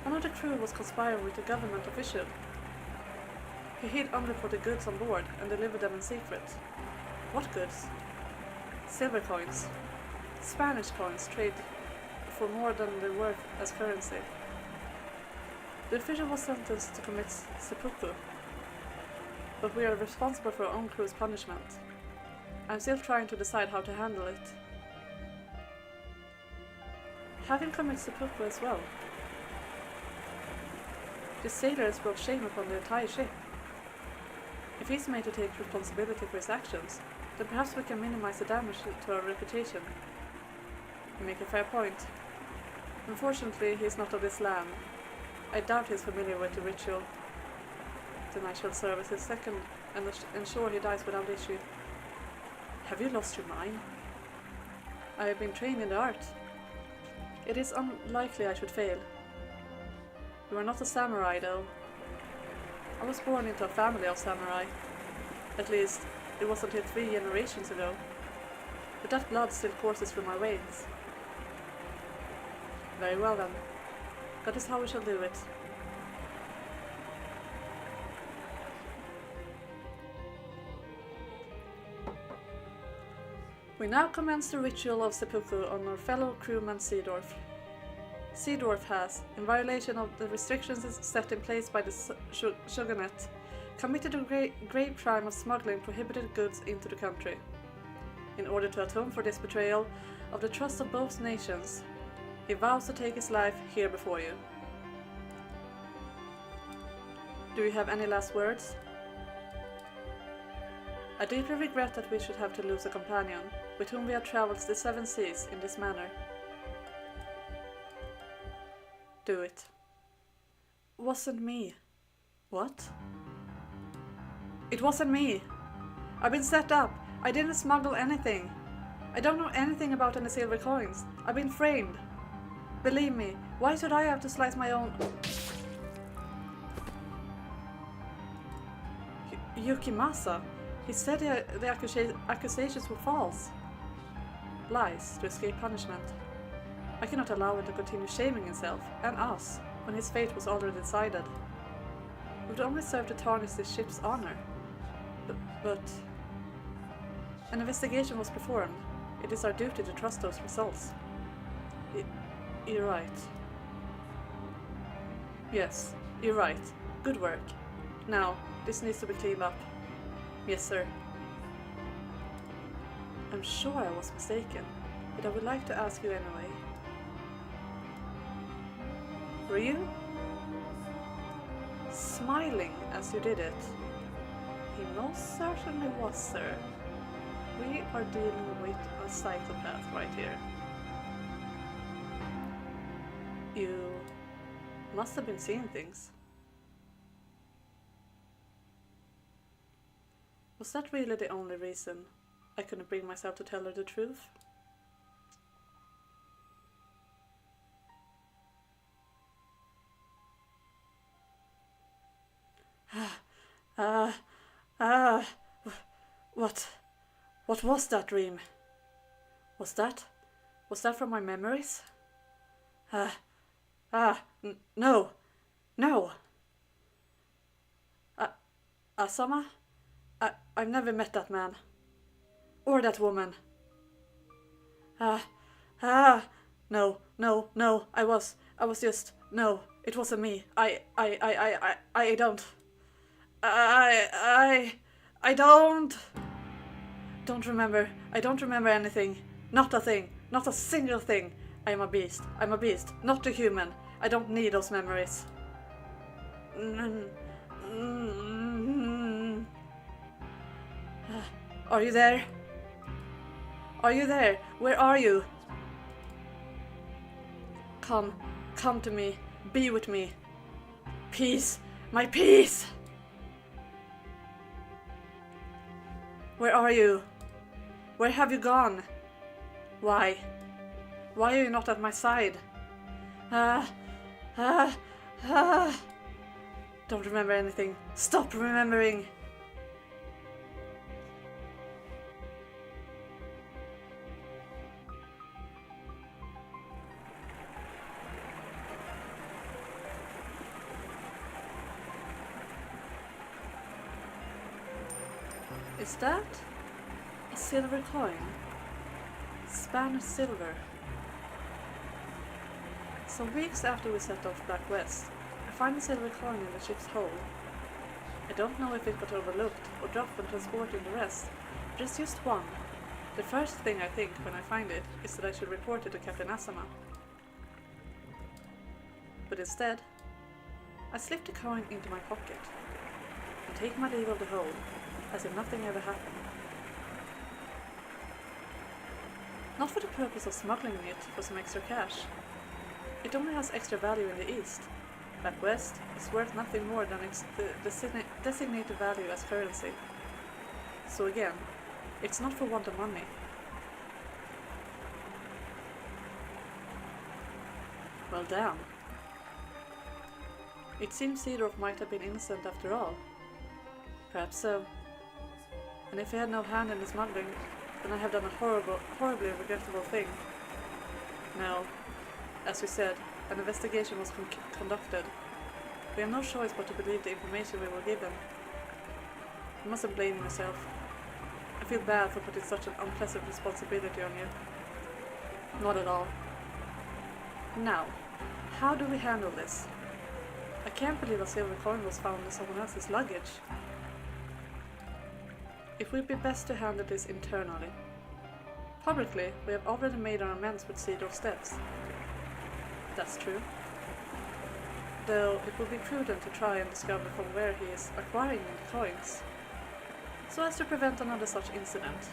S1: One of the crew was conspiring with a government official. He hid unreported goods on board and delivered them in secret. What goods? Silver coins. Spanish coins trade for more than they're worth as currency. The official was sentenced to commit seppuku, but we are responsible for our own crew's punishment. I'm still trying to decide how to handle it. Have him commit seppuku as well. This sailor has brought shame upon the entire ship. If he's made to take responsibility for his actions, then perhaps we can minimize the damage to our reputation. You make a fair point. Unfortunately, he is not of this land. I doubt he is familiar with the ritual. Then I shall serve as his second and ensure he dies without issue. Have you lost your mind? I have been trained in the art. It is unlikely I should fail. You are not a samurai, though. I was born into a family of samurai. At least, it was until 3 generations ago. But that blood still courses through my veins. Very well then. That is how we shall do it. We now commence the ritual of seppuku on our fellow crewman Seedorf. Seedorf has, in violation of the restrictions set in place by the shogunate, committed a grave crime of smuggling prohibited goods into the country. In order to atone for this betrayal of the trust of both nations, he vows to take his life here before you. Do you have any last words? I deeply regret that we should have to lose a companion, with whom we have travelled the 7 seas in this manner. Do it. Wasn't me. What? It wasn't me. I've been set up. I didn't smuggle anything. I don't know anything about any silver coins. I've been framed. Believe me, why should I have to slice my own... Yukimasa? He said the accusations were false. Lies to escape punishment. I cannot allow him to continue shaming himself, and us, when his fate was already decided. It would only serve to tarnish this ship's honor. But... An investigation was performed. It is our duty to trust those results. You're right. Yes, you're right. Good work. Now, this needs to be cleaned up. Yes, sir. I'm sure I was mistaken, but I would like to ask you anyway. Were you smiling as you did it? He most certainly was, sir. We are dealing with a psychopath right here. You must have been seeing things. Was that really the only reason I couldn't bring myself to tell her the truth? What was that dream? Was that from my memories? No. Asama? I've never met that man. Or that woman. No. I was just, no, it wasn't me. I don't. I don't remember. I don't remember anything. Not a thing. Not a single thing. I am a beast. I'm a beast. Not a human. I don't need those memories. Are you there? Are you there? Where are you? Come to me. Be with me. Peace. My peace. Where are you? Where have you gone? Why? Why are you not at my side? Don't remember anything. Stop remembering. Is that a silver coin? Spanish silver. Some weeks after we set off back west, I find a silver coin in the ship's hold. I don't know if it got overlooked or dropped when transporting the rest, but it's just one. The first thing I think when I find it is that I should report it to Captain Asama. But instead, I slip the coin into my pocket and take my leave of the hold, as if nothing ever happened. Not for the purpose of smuggling it for some extra cash. It only has extra value in the East. Back west, it's worth nothing more than its designated value as currency. So again, it's not for want of money. Well, damn. It seems Seedorf might have been innocent after all. Perhaps so. And if he had no hand in the smuggling, then I have done a horribly regrettable thing. No, as we said, an investigation was conducted. We have no choice but to believe the information we were given. You mustn't blame yourself. I feel bad for putting such an unpleasant responsibility on you. Not at all. Now, how do we handle this? I can't believe a silver coin was found in someone else's luggage. It would be best to handle this internally. Publicly, we have already made our amends with Seedorf's debts. That's true. Though it would be prudent to try and discover from where he is acquiring the coins, so as to prevent another such incident.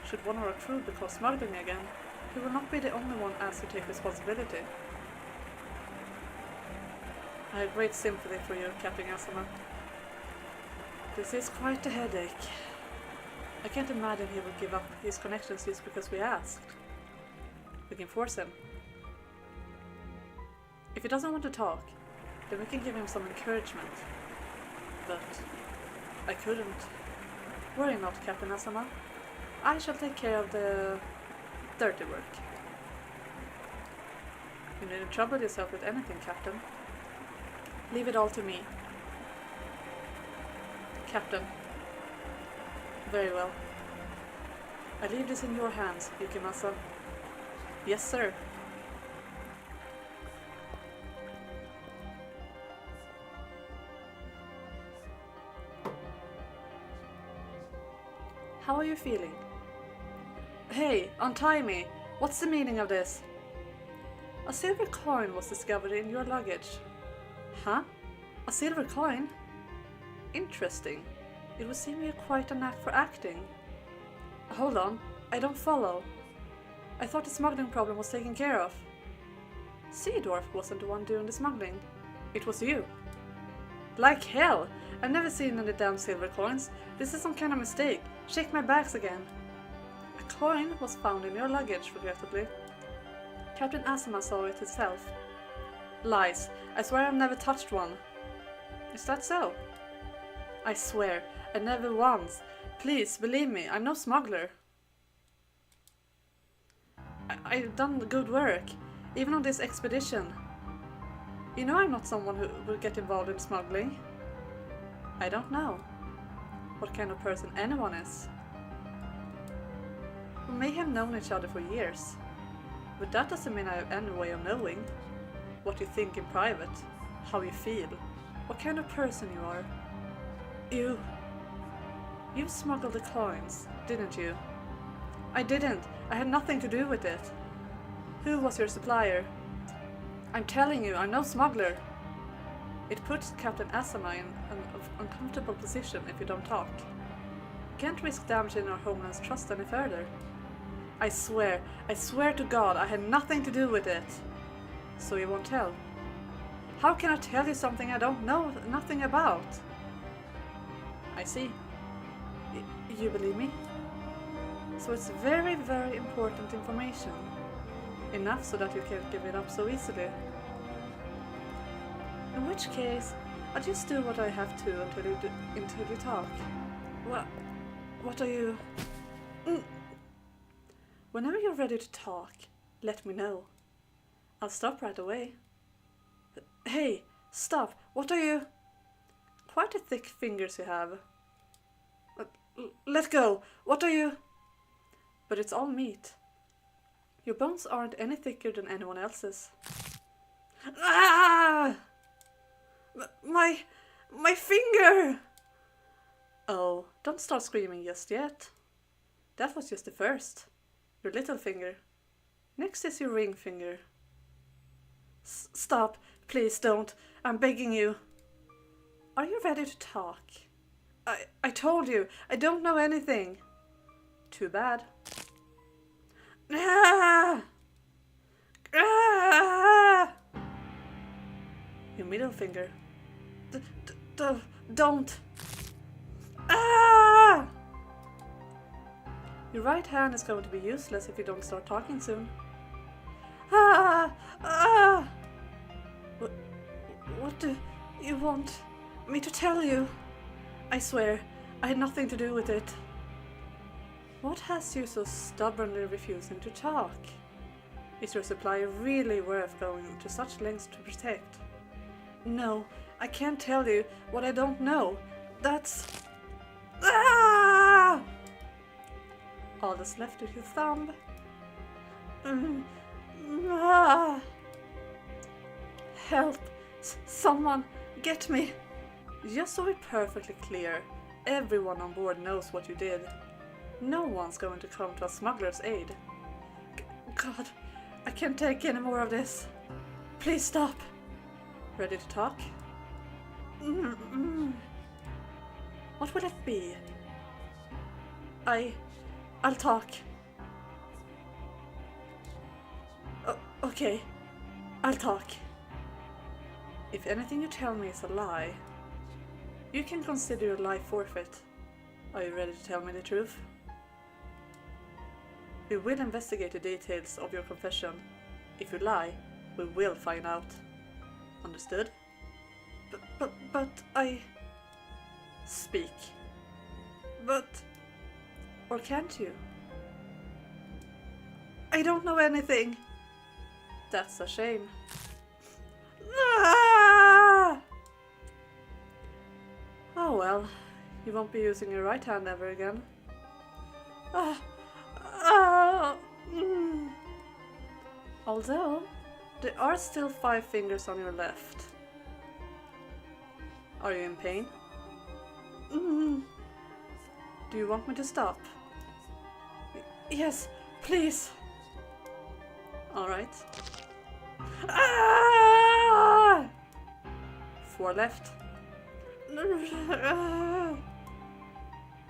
S1: Should one of our crew be caught smuggling again, he will not be the only one asked to take responsibility. I have great sympathy for you, Captain Asama. This is quite a headache. I can't imagine he will give up his connections just because we asked. We can force him. If he doesn't want to talk, then we can give him some encouragement. But I couldn't. Worry not, Captain Asama. I shall take care of the dirty work. You needn't trouble yourself with anything, Captain. Leave it all to me. Captain. Very well. I leave this in your hands, Yukimasa. Yes, sir. How are you feeling? Hey, untie me! What's the meaning of this? A silver coin was discovered in your luggage. Huh? A silver coin? Interesting. It would seem you have quite a knack for acting. Hold on, I don't follow. I thought the smuggling problem was taken care of. Seedorf wasn't the one doing the smuggling. It was you. Like hell! I've never seen any damn silver coins. This is some kind of mistake. Check my bags again. A coin was found in your luggage, regrettably. Captain Asama saw it himself. Lies. I swear I've never touched one. Is that so? I swear, I never once. Please, believe me, I'm no smuggler. I've done good work, even on this expedition. You know I'm not someone who will get involved in smuggling. I don't know what kind of person anyone is. We may have known each other for years, but that doesn't mean I have any way of knowing what you think in private, how you feel, what kind of person you are. You smuggled the coins, didn't you? I didn't. I had nothing to do with it. Who was your supplier? I'm telling you, I'm no smuggler. It puts Captain Asama in an uncomfortable position if you don't talk. Can't risk damaging our homeland's trust any further. I swear to God, I had nothing to do with it. So you won't tell? How can I tell you something I don't know nothing about? I see. You believe me? So it's very, very important information. Enough so that you can't give it up so easily. In which case, I'll just do what I have to until you talk. Well, what are you... Whenever you're ready to talk, let me know. I'll stop right away. Hey, stop! What are you... Quite a thick fingers you have. Let go! What are you... But it's all meat. Your bones aren't any thicker than anyone else's. Ah! My finger! Oh, don't start screaming just yet. That was just the first. Your little finger. Next is your ring finger. Stop, please don't. I'm begging you. Are you ready to talk? I told you, I don't know anything. Too bad. Ah! Ah! Your middle finger. Don't. Ah! Your right hand is going to be useless if you don't start talking soon. Ah! Ah! What do you want me to tell you? I swear, I had nothing to do with it. What has you so stubbornly refusing to talk? Is your supply really worth going to such lengths to protect? No, I can't tell you what I don't know. That's... Ah! All that's left is your thumb. Ah! Help! Someone, get me! Just so we're perfectly clear, everyone on board knows what you did. No one's going to come to a smuggler's aid. God, I can't take any more of this. Please stop. Ready to talk? What will it be? I'll talk. Okay, I'll talk. If anything you tell me is a lie, you can consider your life forfeit. Are you ready to tell me the truth? We will investigate the details of your confession. If you lie, we will find out. Understood? But I... Speak. But... Or can't you? I don't know anything. That's a shame. Ah! Oh well, you won't be using your right hand ever again. Although, there are still 5 fingers on your left. Are you in pain? Do you want me to stop? Yes, please. Alright. 4 left.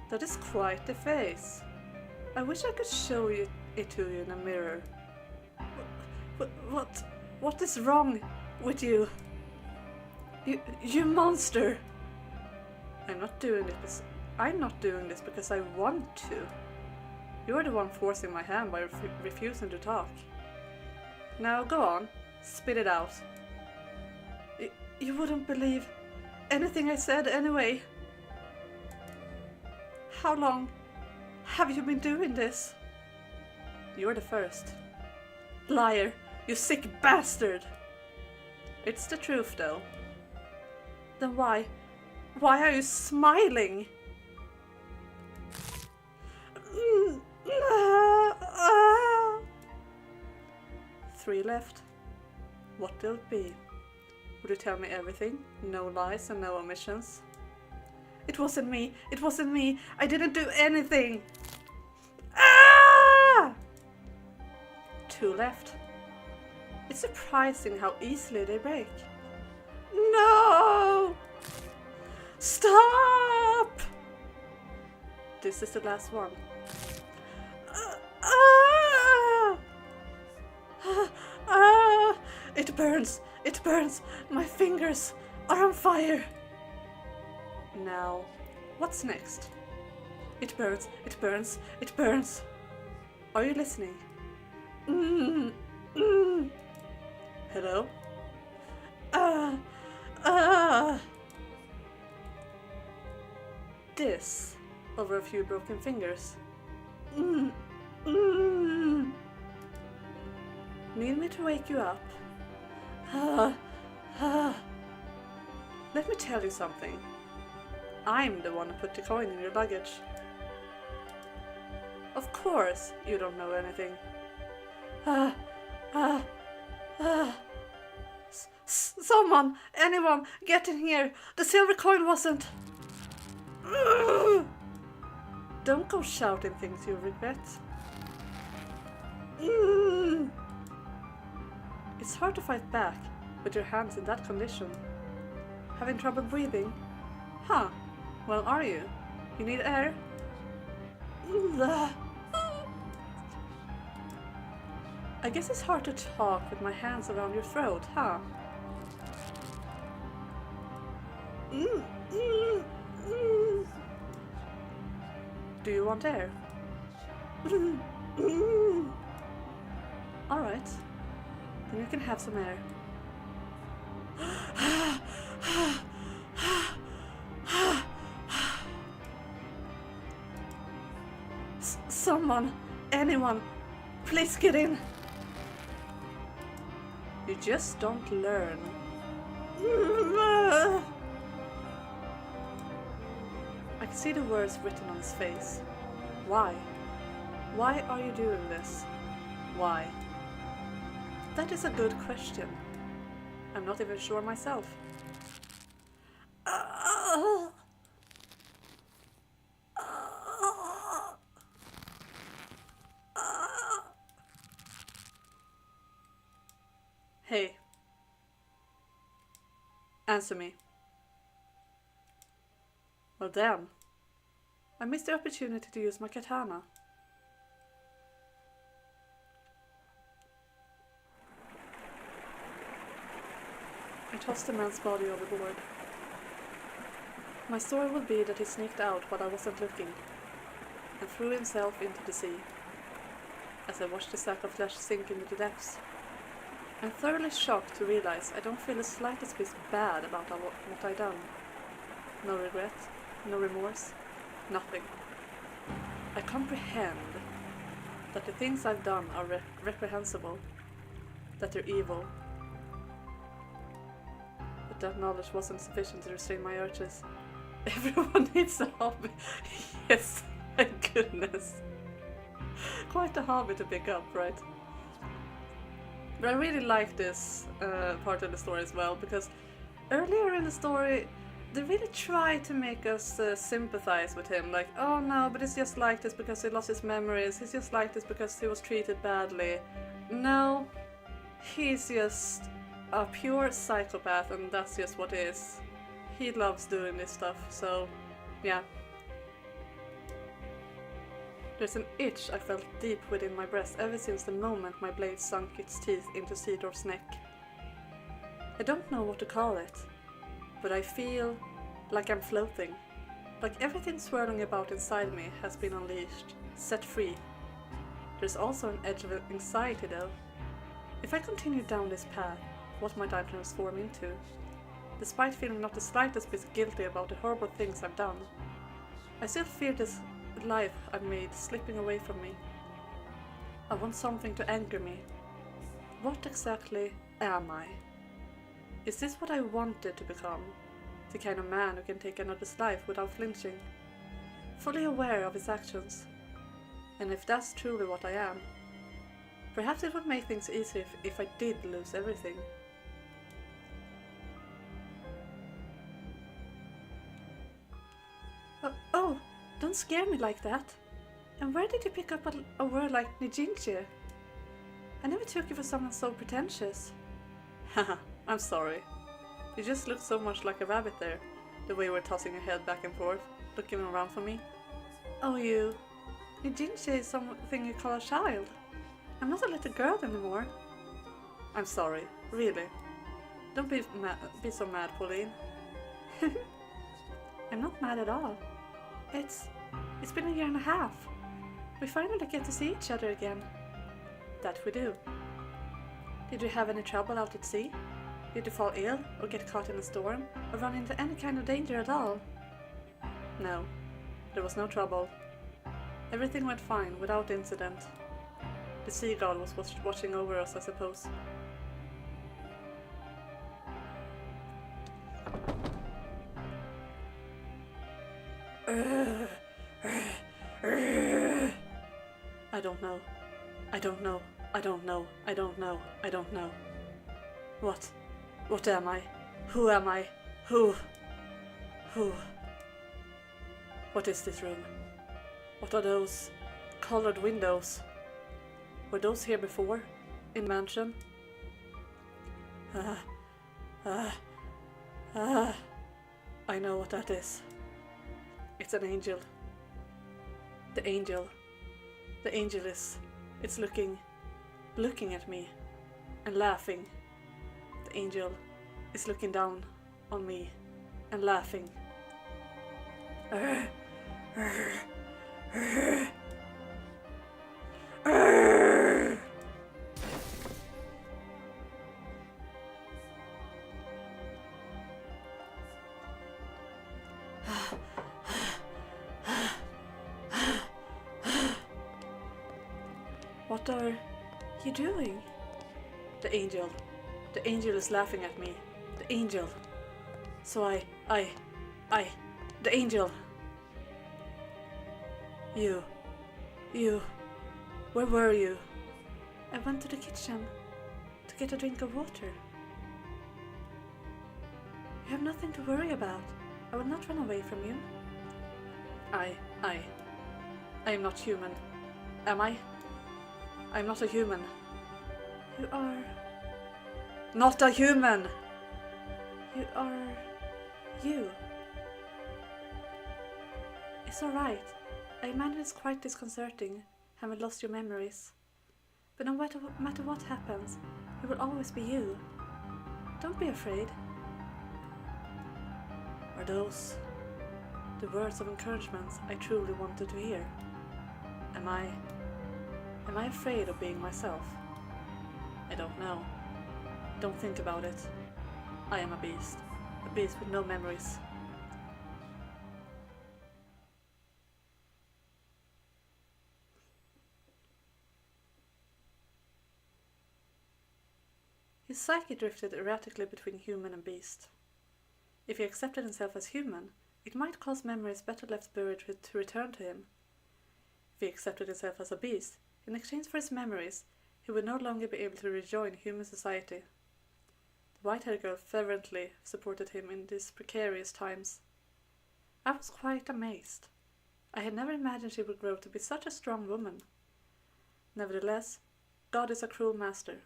S1: That is quite the face. I wish I could show it to you in a mirror. What is wrong with you? You monster! I'm not doing this because I want to. You're the one forcing my hand by refusing to talk. Now go on, spit it out. You wouldn't believe anything I said anyway. How long have you been doing this? You're the first. Liar, you sick bastard! It's the truth though. Then why are you smiling? 3 left. What will it be? Would you tell me everything? No lies and no omissions? It wasn't me. It wasn't me. I didn't do anything. 2 left. It's surprising how easily they break. No! Stop! This is the last one. It burns! It burns! My fingers are on fire! Now, what's next? It burns, it burns, it burns! Are you listening? Hello? This over a few broken fingers. Need me to wake you up? Let me tell you something. I'm the one who put the coin in your luggage. Of course you don't know anything. Someone, anyone, get in here. The silver coin wasn't. Don't go shouting things you regret. It's hard to fight back with your hands in that condition. Having trouble breathing? Huh, well, are you? You need air? I guess it's hard to talk with my hands around your throat, huh? Do you want air? Alright, then you can have some air. Someone, anyone, please get in. You just don't learn. I can see the words written on his face. Why? Why are you doing this? Why? That is a good question. I'm not even sure myself. Hey. Answer me. Well damn. I missed the opportunity to use my katana. I tossed the man's body overboard. My story would be that he sneaked out while I wasn't looking and threw himself into the sea. As I watched the sack of flesh sink into the depths, I'm thoroughly shocked to realize I don't feel the slightest bit bad about what I've done. No regret, no remorse, nothing. I comprehend that the things I've done are reprehensible, that they're evil. But that knowledge wasn't sufficient to restrain my urges. Everyone needs a hobby. Yes, thank goodness. Quite a hobby to pick up, right? But I really like this part of the story as well, because earlier in the story they really try to make us sympathize with him, like, oh no, but it's just like this because he lost his memories, he's just like this because he was treated badly. No, he's just a pure psychopath, and that's just what he is. He loves doing this stuff, so yeah. There's an itch I felt deep within my breast ever since the moment my blade sunk its teeth into Theodore's neck. I don't know what to call it, but I feel like I'm floating, like everything swirling about inside me has been unleashed, set free. There's also an edge of anxiety though. If I continue down this path, what might I transform into? Despite feeling not the slightest bit guilty about the horrible things I've done, I still fear this life I've made slipping away from me. I want something to anchor me. What exactly am I? Is this what I wanted to become? The kind of man who can take another's life without flinching, fully aware of his actions? And if that's truly what I am, perhaps it would make things easier if I did lose everything. Oh, don't scare me like that. And where did you pick up a word like Nijinche? I never took you for someone so pretentious. Haha, I'm sorry. You just look so much like a rabbit there, the way you were tossing your head back and forth, looking around for me. Oh, you. Nijinche is something you call a child. I'm not a little girl anymore. I'm sorry, really. Don't be so mad, Pauline. I'm not mad at all. It's been a year and a half. We finally get to see each other again. That we do. Did you have any trouble out at sea? Did you fall ill, or get caught in a storm, or run into any kind of danger at all? No, there was no trouble. Everything went fine, without incident. The seagull was watching over us, I suppose. I don't know. I don't know. I don't know. I don't know. I don't know. What? What am I? Who am I? Who? What is this room? What are those colored windows? Were those here before? In the mansion? I know what that is. It's an angel. The angel. The angel it's looking at me and laughing. The angel is looking down on me and laughing. What are you doing? The angel. The angel is laughing at me. The angel. So the angel. You, where were you? I went to the kitchen to get a drink of water. You have nothing to worry about. I will not run away from you. I am not human. Am I? I'm not a human. You are... Not a human! You are... you. It's alright. I imagine it's quite disconcerting, having lost your memories. But no matter what happens, you will always be you. Don't be afraid. Are those the words of encouragement I truly wanted to hear? Am I afraid of being myself? I don't know. Don't think about it. I am a beast with no memories. His psyche drifted erratically between human and beast. If he accepted himself as human, it might cause memories better left buried to return to him. If he accepted himself as a beast, in exchange for his memories, he would no longer be able to rejoin human society. The white-haired girl fervently supported him in these precarious times. I was quite amazed. I had never imagined she would grow to be such a strong woman. Nevertheless, God is a cruel master.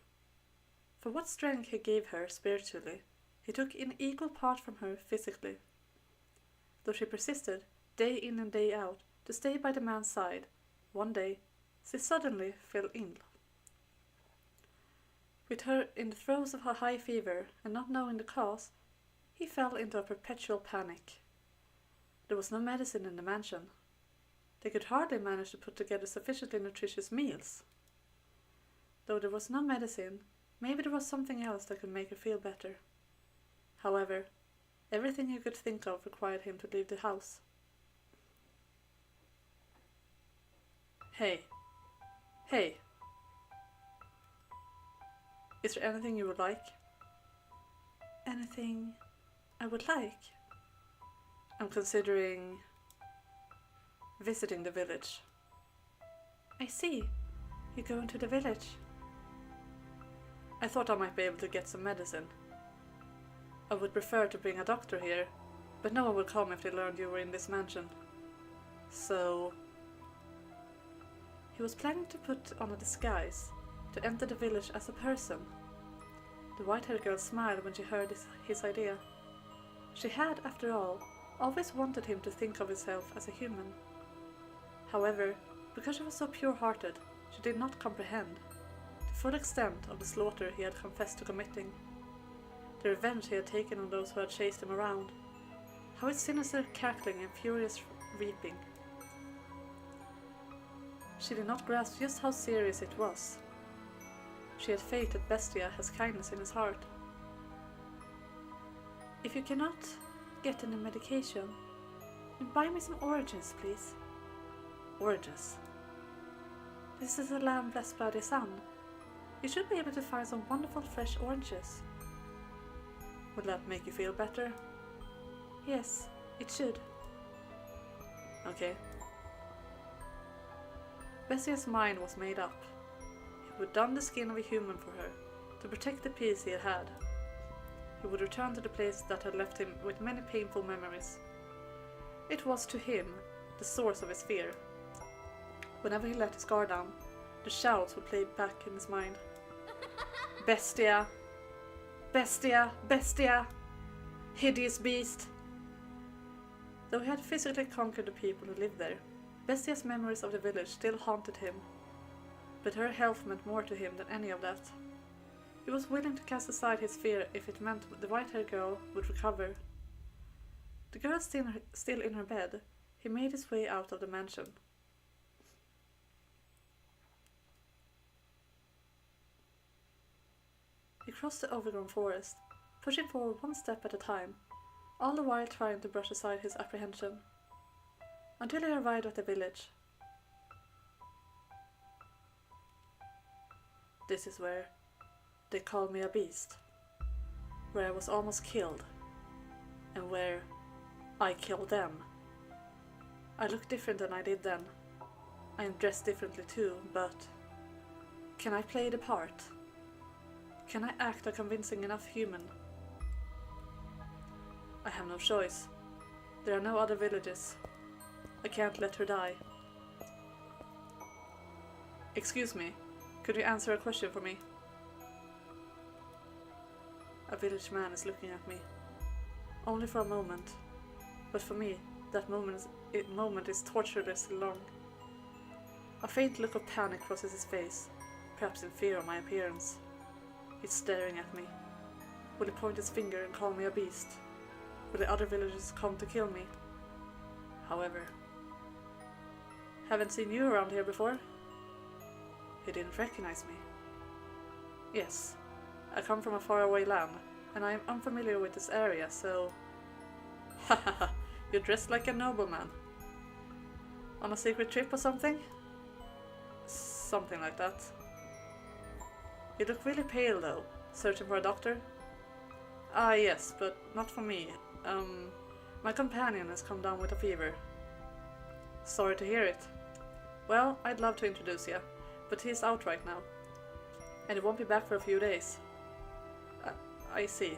S1: For what strength he gave her spiritually, he took in equal part from her physically. Though she persisted, day in and day out, to stay by the man's side, one day she suddenly fell ill. With her in the throes of her high fever and not knowing the cause, he fell into a perpetual panic. There was no medicine in the mansion. They could hardly manage to put together sufficiently nutritious meals. Though there was no medicine, maybe there was something else that could make her feel better. However, everything he could think of required him to leave the house. Hey. Is there anything you would like? Anything I would like? I'm considering visiting the village. I see. You're going to the village. I thought I might be able to get some medicine. I would prefer to bring a doctor here, but no one will come if they learned you were in this mansion. So... He was planning to put on a disguise, to enter the village as a person. The white-haired girl smiled when she heard his idea. She had, after all, always wanted him to think of himself as a human. However, because she was so pure-hearted, she did not comprehend the full extent of the slaughter he had confessed to committing, the revenge he had taken on those who had chased him around, how his sinister cackling and furious reaping. She did not grasp just how serious it was. She had faith that Bestia has kindness in his heart. If you cannot get any medication, then buy me some oranges, please. Oranges? This is a land blessed by the sun. You should be able to find some wonderful fresh oranges. Would that make you feel better? Yes, it should. Okay. Bestia's mind was made up. He would don the skin of a human for her, to protect the peace he had had. He would return to the place that had left him with many painful memories. It was to him the source of his fear. Whenever he let his guard down, the shouts would play back in his mind. Bestia! Bestia! Bestia! Hideous beast! Though he had physically conquered the people who lived there, Bestia's memories of the village still haunted him. But her health meant more to him than any of that. He was willing to cast aside his fear if it meant the white-haired girl would recover. The girl still in her bed, he made his way out of the mansion. He crossed the overgrown forest, pushing forward one step at a time, all the while trying to brush aside his apprehension, until he arrived at the village. This is where they called me a beast, where I was almost killed, and where I killed them. I look different than I did then. I am dressed differently too, but can I play the part? Can I act a convincing enough human? I have no choice. There are no other villages. I can't let her die. Excuse me, could you answer a question for me? A village man is looking at me. Only for a moment. But for me, that moment is torturously long. A faint look of panic crosses his face, perhaps in fear of my appearance. He's staring at me. Will he point his finger and call me a beast? Will the other villagers come to kill me? However, haven't seen you around here before? He didn't recognize me. Yes, I come from a faraway land, and I am unfamiliar with this area, so... Hahaha, you're dressed like a nobleman. On a secret trip or something? Something like that. You look really pale though. Searching for a doctor? Ah yes, but not for me. My companion has come down with a fever. Sorry to hear it. Well, I'd love to introduce you, but he's out right now. And he won't be back for a few days. I see.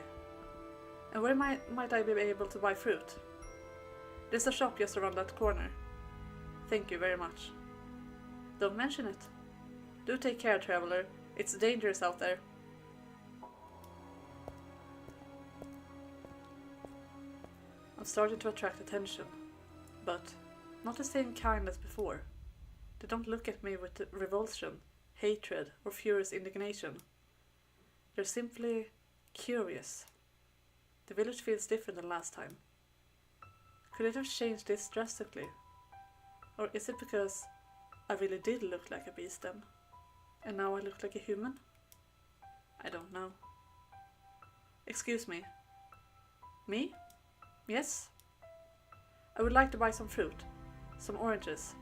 S1: And where might I be able to buy fruit? There's a shop just around that corner. Thank you very much. Don't mention it. Do take care, traveler. It's dangerous out there. I'm starting to attract attention, but not the same kind as before. They don't look at me with revulsion, hatred, or furious indignation. They're simply curious. The village feels different than last time. Could it have changed this drastically? Or is it because I really did look like a beast then, and now I look like a human? I don't know. Excuse me. Me? Yes? I would like to buy some fruit. Some oranges.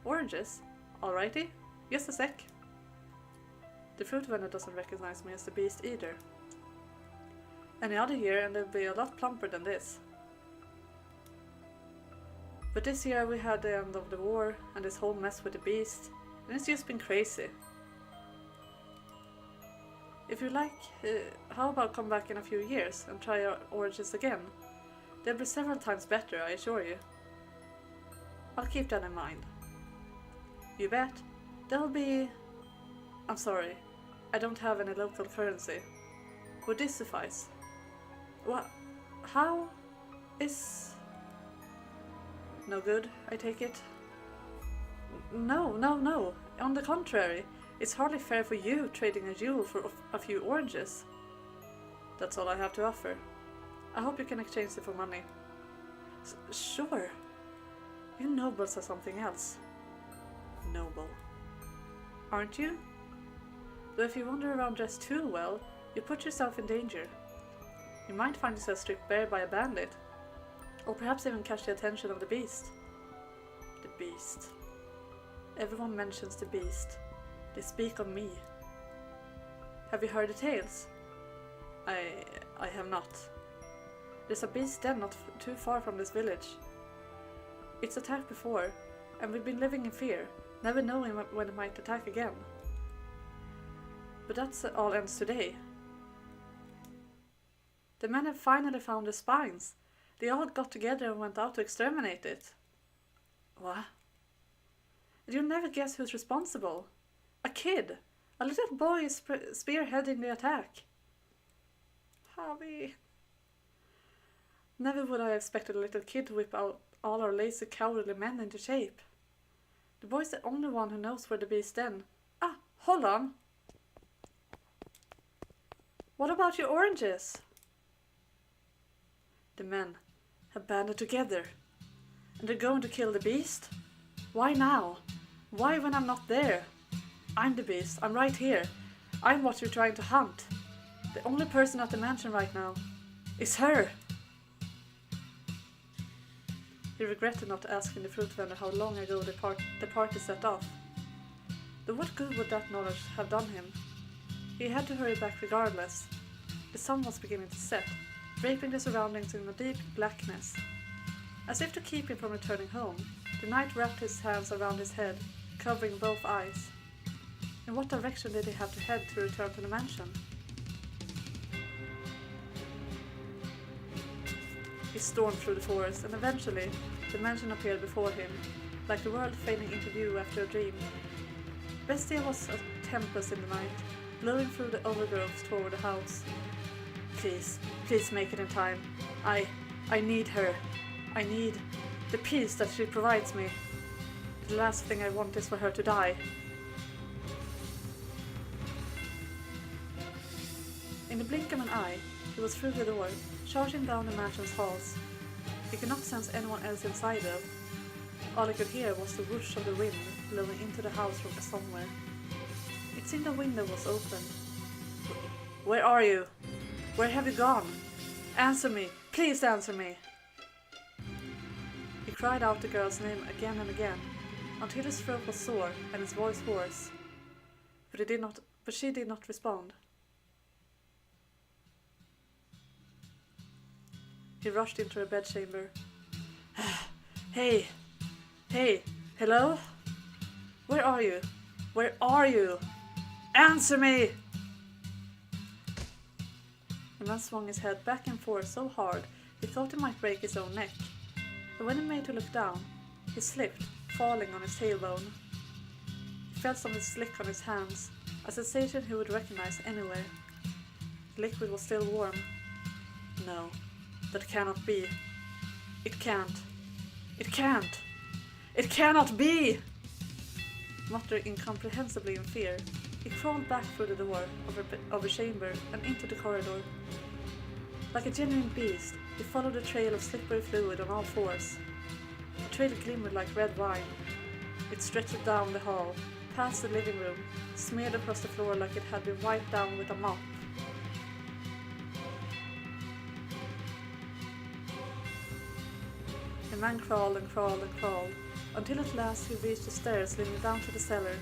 S1: Oranges? Alrighty. Just a sec. The fruit vendor doesn't recognize me as the beast either. Any other year and they'll be a lot plumper than this. But this year we had the end of the war and this whole mess with the beast, and it's just been crazy. If you like, how about come back in a few years and try our oranges again? They'll be several times better, I assure you. I'll keep that in mind. You bet. They'll be... I'm sorry, I don't have any local currency. Would this suffice? What? How? Is... No good, I take it? No. On the contrary, it's hardly fair for you trading a jewel for a few oranges. That's all I have to offer. I hope you can exchange it for money. Sure. You nobles are something else. Noble. Aren't you? Though if you wander around dressed too well, you put yourself in danger. You might find yourself stripped bare by a bandit. Or perhaps even catch the attention of the beast. The beast. Everyone mentions the beast. They speak of me. Have you heard the tales? I have not. There's a beast den not too far from this village. It's attacked before, and we've been living in fear, never knowing when it might attack again. But that's all ends today. The men have finally found the spines. They all got together and went out to exterminate it. What? You'll never guess who's responsible. A kid! A little boy is spearheading the attack. Harvey. Never would I have expected a little kid to whip out all our lazy, cowardly men into shape. The boy's the only one who knows where the beast den. Ah, hold on. What about your oranges? The men have banded together, and they're going to kill the beast? Why now? Why when I'm not there? I'm the beast, I'm right here. I'm what you're trying to hunt. The only person at the mansion right now is her. He regretted not asking the fruit vendor how long ago the party set off. But what good would that knowledge have done him? He had to hurry back regardless. The sun was beginning to set, draping the surroundings in a deep blackness. As if to keep him from returning home, the knight wrapped his hands around his head, covering both eyes. In what direction did he have to head to return to the mansion? He stormed through the forest, and eventually the mansion appeared before him, like the world fading into view after a dream. Bestia was a tempest in the night, blowing through the overgrowth toward the house. Please make it in time. I need her. I need the peace that she provides me. The last thing I want is for her to die. In the blink of an eye, he was through the door, charging down the mansion's halls. He could not sense anyone else inside though. All he could hear was the whoosh of the wind blowing into the house from somewhere. It seemed the window was open. Where are you? Where have you gone? Answer me! Please answer me! He cried out the girl's name again and again, until his throat was sore and his voice hoarse. But she did not respond. He rushed into her bedchamber. Hey! Hello? Where are you? Where are you? Answer me! The man swung his head back and forth so hard he thought he might break his own neck. But when he made to look down, he slipped, falling on his tailbone. He felt something slick on his hands, a sensation he would recognize anywhere. The liquid was still warm. No, that cannot be. It can't. It can't. It cannot be! Muttering incomprehensibly in fear, he crawled back through the door of a chamber and into the corridor. Like a genuine beast, he followed a trail of slippery fluid on all fours. The trail glimmered like red wine. It stretched down the hall, past the living room, smeared across the floor like it had been wiped down with a mop. The man crawled and crawled and crawled, until at last he reached the stairs leading down to the cellar.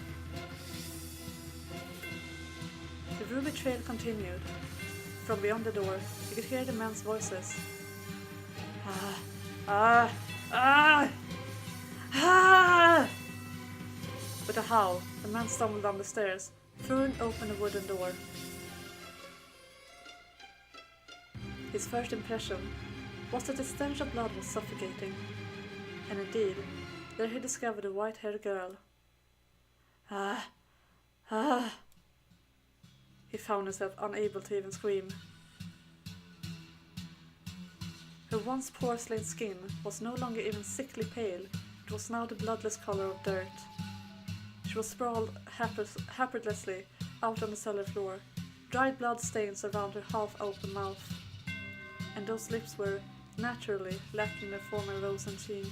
S1: The ruby trail continued. From beyond the door, he could hear the men's voices. With a howl, the man stumbled down the stairs, throwing open the wooden door. His first impression was that the stench of blood was suffocating. And indeed, there he discovered a white-haired girl. He found himself unable to even scream. Her once porcelain skin was no longer even sickly pale, it was now the bloodless color of dirt. She was sprawled haplessly out on the cellar floor, dried blood stains around her half-open mouth. And those lips were, naturally, lacking their former rose and sheen.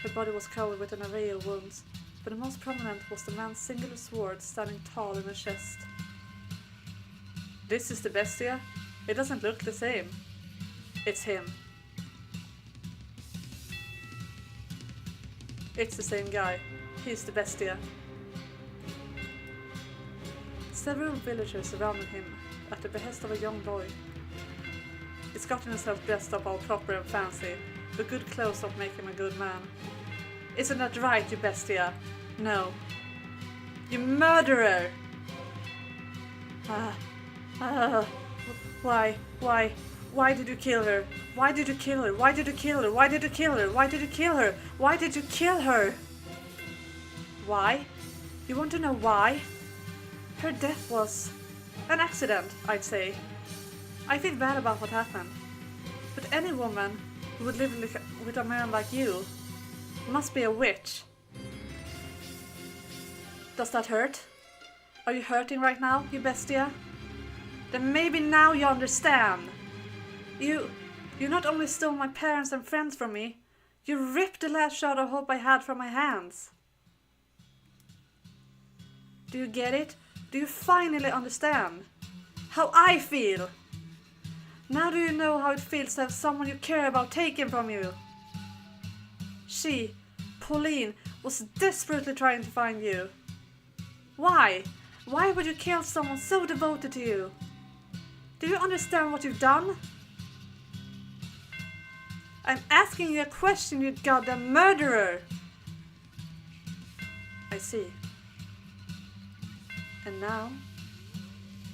S1: Her body was covered with an array of wounds, but the most prominent was the man's singular sword standing tall in her chest. This is the Bestia? It doesn't look the same. It's him. It's the same guy. He's the Bestia. Several villagers surrounded him at the behest of a young boy. He's gotten himself dressed up all proper and fancy, but good clothes don't make him a good man. Isn't that right, you Bestia? No. You murderer! Why did you kill her? Why did you kill her? Why did you kill her? Why did you kill her? Why did you kill her? Why did you kill her? Why? You want to know why? Her death was an accident, I'd say. I feel bad about what happened. But any woman who would live with a man like you must be a witch. Does that hurt? Are you hurting right now, you Bestia? Then maybe now you understand. You not only stole my parents and friends from me, you ripped the last shot of hope I had from my hands. Do you get it? Do you finally understand? How I feel? Now do you know how it feels to have someone you care about taken from you? She, Pauline, was desperately trying to find you. Why? Why would you kill someone so devoted to you? Do you understand what you've done? I'm asking you a question, you goddamn murderer! I see. And now,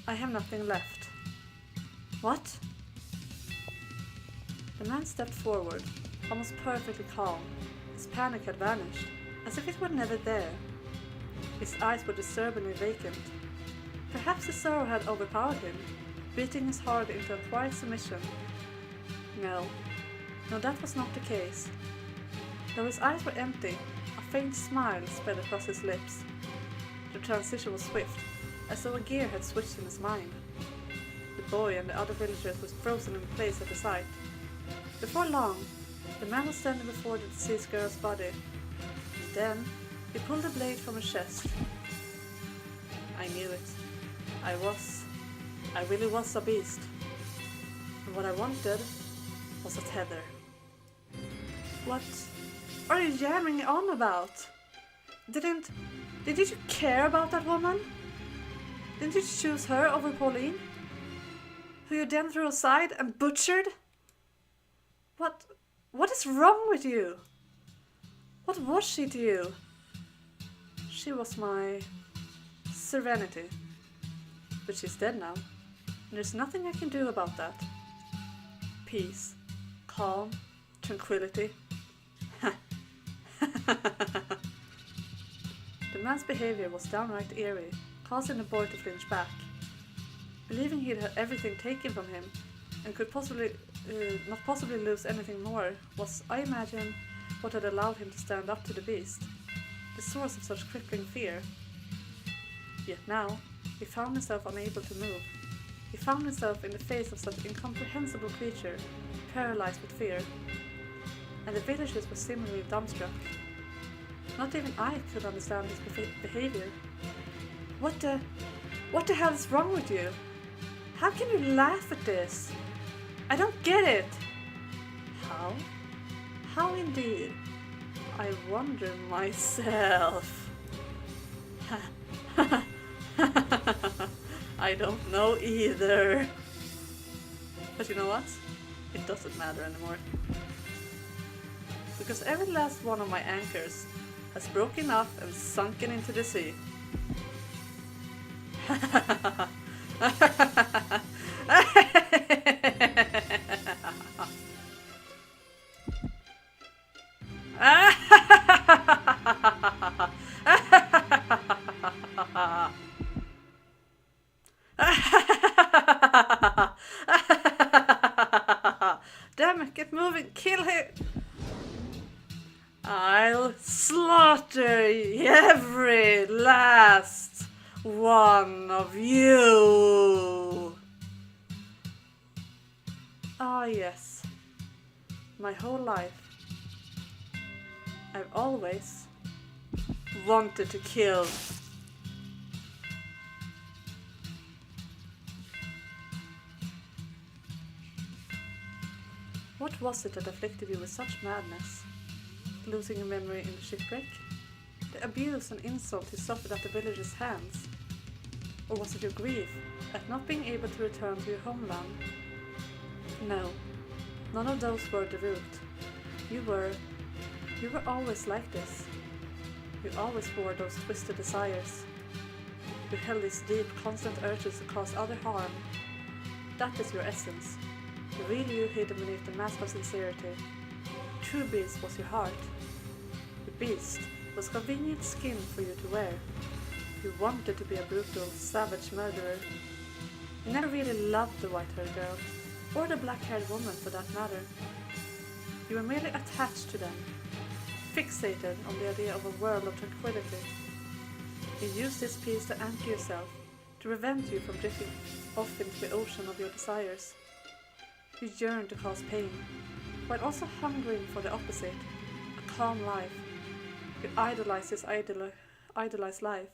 S1: I have nothing left. What? The man stepped forward, almost perfectly calm. His panic had vanished, as if it were never there. His eyes were disturbingly vacant. Perhaps his sorrow had overpowered him, beating his heart into a quiet submission. No, that was not the case. Though his eyes were empty, a faint smile spread across his lips. The transition was swift, as though a gear had switched in his mind. The boy and the other villagers were frozen in place at the sight. Before long, the man was standing before the deceased girl's body. And then, he pulled the blade from his chest. I knew it. I really was a beast. And what I wanted was a tether. What are you yammering on about? Didn't you care about that woman? Didn't you choose her over Pauline? Who you then threw aside and butchered? What is wrong with you? What was she to you? She was my serenity. But she's dead now, and there's nothing I can do about that. Peace, calm, tranquility. The man's behavior was downright eerie, causing the boy to flinch back. Believing he'd had everything taken from him and could not possibly lose anything more was, I imagine, what had allowed him to stand up to the beast, the source of such crippling fear. Yet now, he found himself unable to move. He found himself in the face of such incomprehensible creature, paralyzed with fear. And the villagers were similarly dumbstruck. Not even I could understand his behavior. What the hell is wrong with you? How can you laugh at this? I don't get it. How? How indeed? I wonder myself. I don't know either. But you know what? It doesn't matter anymore. Because every last one of my anchors has broken off and sunken into the sea. Damn it, get moving, kill him! I'll slaughter every last one of you! Ah yes, my whole life I've always wanted to kill. What was it that afflicted you with such madness? Losing your memory in the shipwreck? The abuse and insult you suffered at the villagers' hands? Or was it your grief at not being able to return to your homeland? No, none of those were the root. You were always like this. You always bore those twisted desires. You held these deep, constant urges to cause other harm. That is your essence. The real you hidden beneath the mask of sincerity. True beast was your heart. The beast was convenient skin for you to wear. You wanted to be a brutal, savage murderer. You never really loved the white-haired girl, or the black-haired woman for that matter. You were merely attached to them, fixated on the idea of a world of tranquility. You used this peace to anchor yourself, to prevent you from drifting off into the ocean of your desires. You yearned to cause pain, while also hungering for the opposite, a calm life. You idolized this idolized life,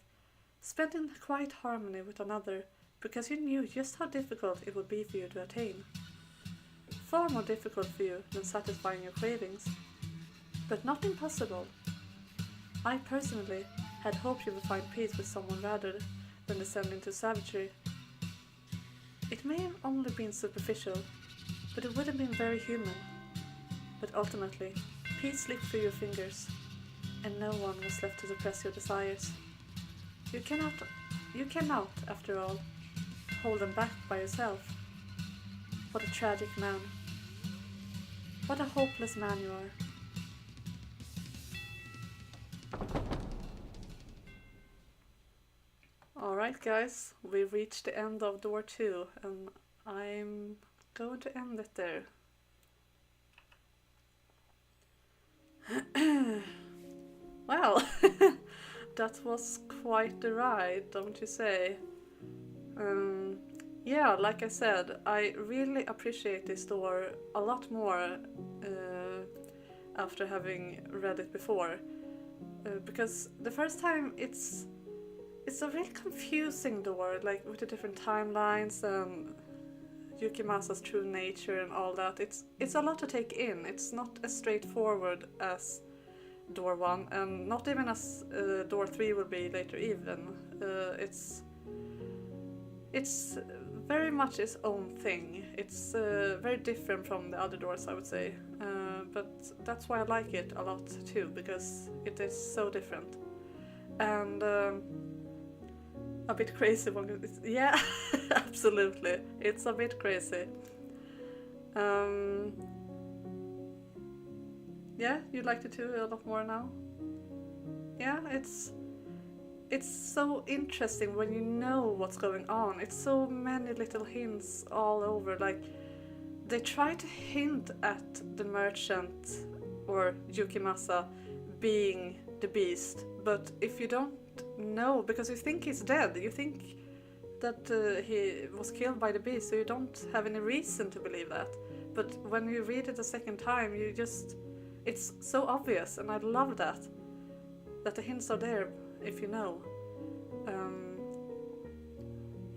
S1: spent in quiet harmony with another, because you knew just how difficult it would be for you to attain. Far more difficult for you than satisfying your cravings, but not impossible. I personally had hoped you would find peace with someone rather than descend into savagery. It may have only been superficial, but it would have been very human. But ultimately, peace slipped through your fingers, and no one was left to suppress your desires. You cannot, after all, hold them back by yourself. What a tragic man. What a hopeless man you are. Alright guys, we've reached the end of door 2 and I'm going to end it there. Well, that was quite the ride, don't you say? Yeah, like I said, I really appreciate this door a lot more after having read it before. Because the first time it's a really confusing door, like with the different timelines and Yukimasa's true nature and all that. It's a lot to take in. It's not as straightforward as door 1 and not even as door 3 will be later even. It's very much its own thing. It's very different from the other doors, I would say. But that's why I like it a lot too, because it is so different. And a bit crazy. Yeah, absolutely. It's a bit crazy. Yeah, you liked it too a lot more now? Yeah, it's so interesting when you know what's going on. It's so many little hints all over. Like, they try to hint at the merchant or Yukimasa being the beast, but if you don't know, because you think he's dead, you think that he was killed by the beast, so you don't have any reason to believe that. But when you read it a second time, it's so obvious, and I love that the hints are there if you know.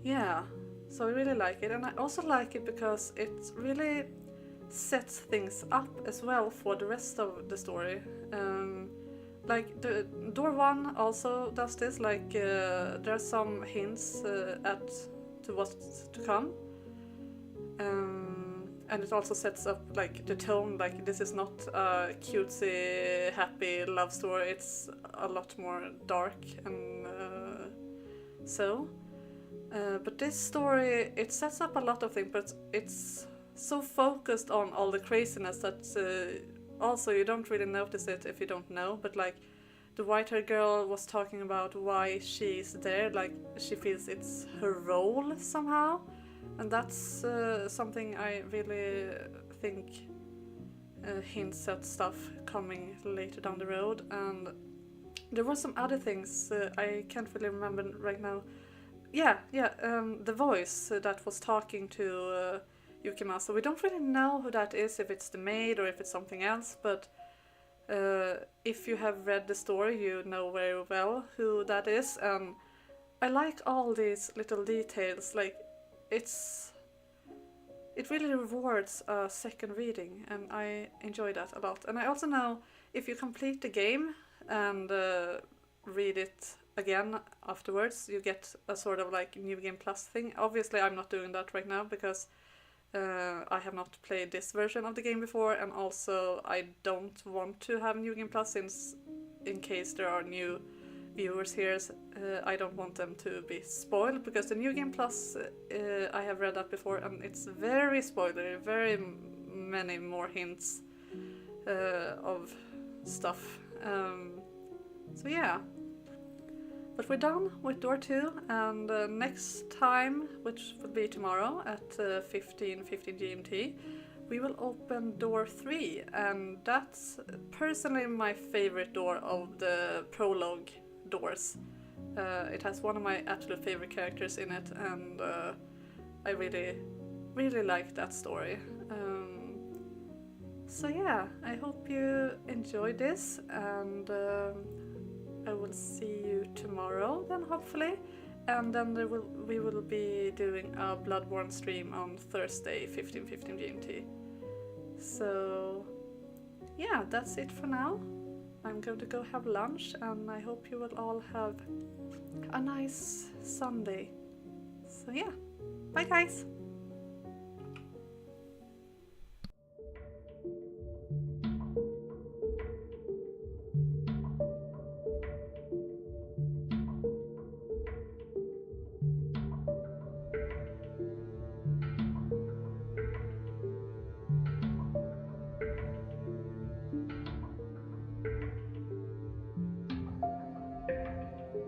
S1: Yeah, so I really like it, and I also like it because it really sets things up as well for the rest of the story. Like the door 1 also does this. Like there are some hints to what's to come, and it also sets up like the tone. Like, this is not a cutesy, happy love story. It's a lot more dark and so. But this story, it sets up a lot of things, but it's so focused on all the craziness that also you don't really notice it if you don't know. But like, the white-haired girl was talking about why she's there, like she feels it's her role somehow, and that's something I really think hints at stuff coming later down the road. And there were some other things I can't really remember right now. The voice that was talking to Yukimasa. We don't really know who that is, if it's the maid or if it's something else, but if you have read the story, you know very well who that is. And I like all these little details. Like, it really rewards a second reading, and I enjoy that a lot. And I also know if you complete the game and read it again afterwards, you get a sort of like New Game Plus thing. Obviously I'm not doing that right now because I have not played this version of the game before, and also I don't want to have New Game Plus, since in case there are new viewers here, I don't want them to be spoiled, because the New Game Plus, I have read that before and it's very spoilery, very many more hints of stuff. So yeah. But we're done with door 2, and next time, which will be tomorrow at 15:15 GMT, we will open door 3, and that's personally my favorite door of the prologue doors. It has one of my absolute favorite characters in it, and I really, really like that story. So yeah, I hope you enjoyed this, and I will see you tomorrow then, hopefully, and then we will be doing a Bloodborne stream on Thursday 15:15 GMT. So yeah, that's it for now. I'm going to go have lunch, and I hope you will all have a nice Sunday. So yeah, bye guys!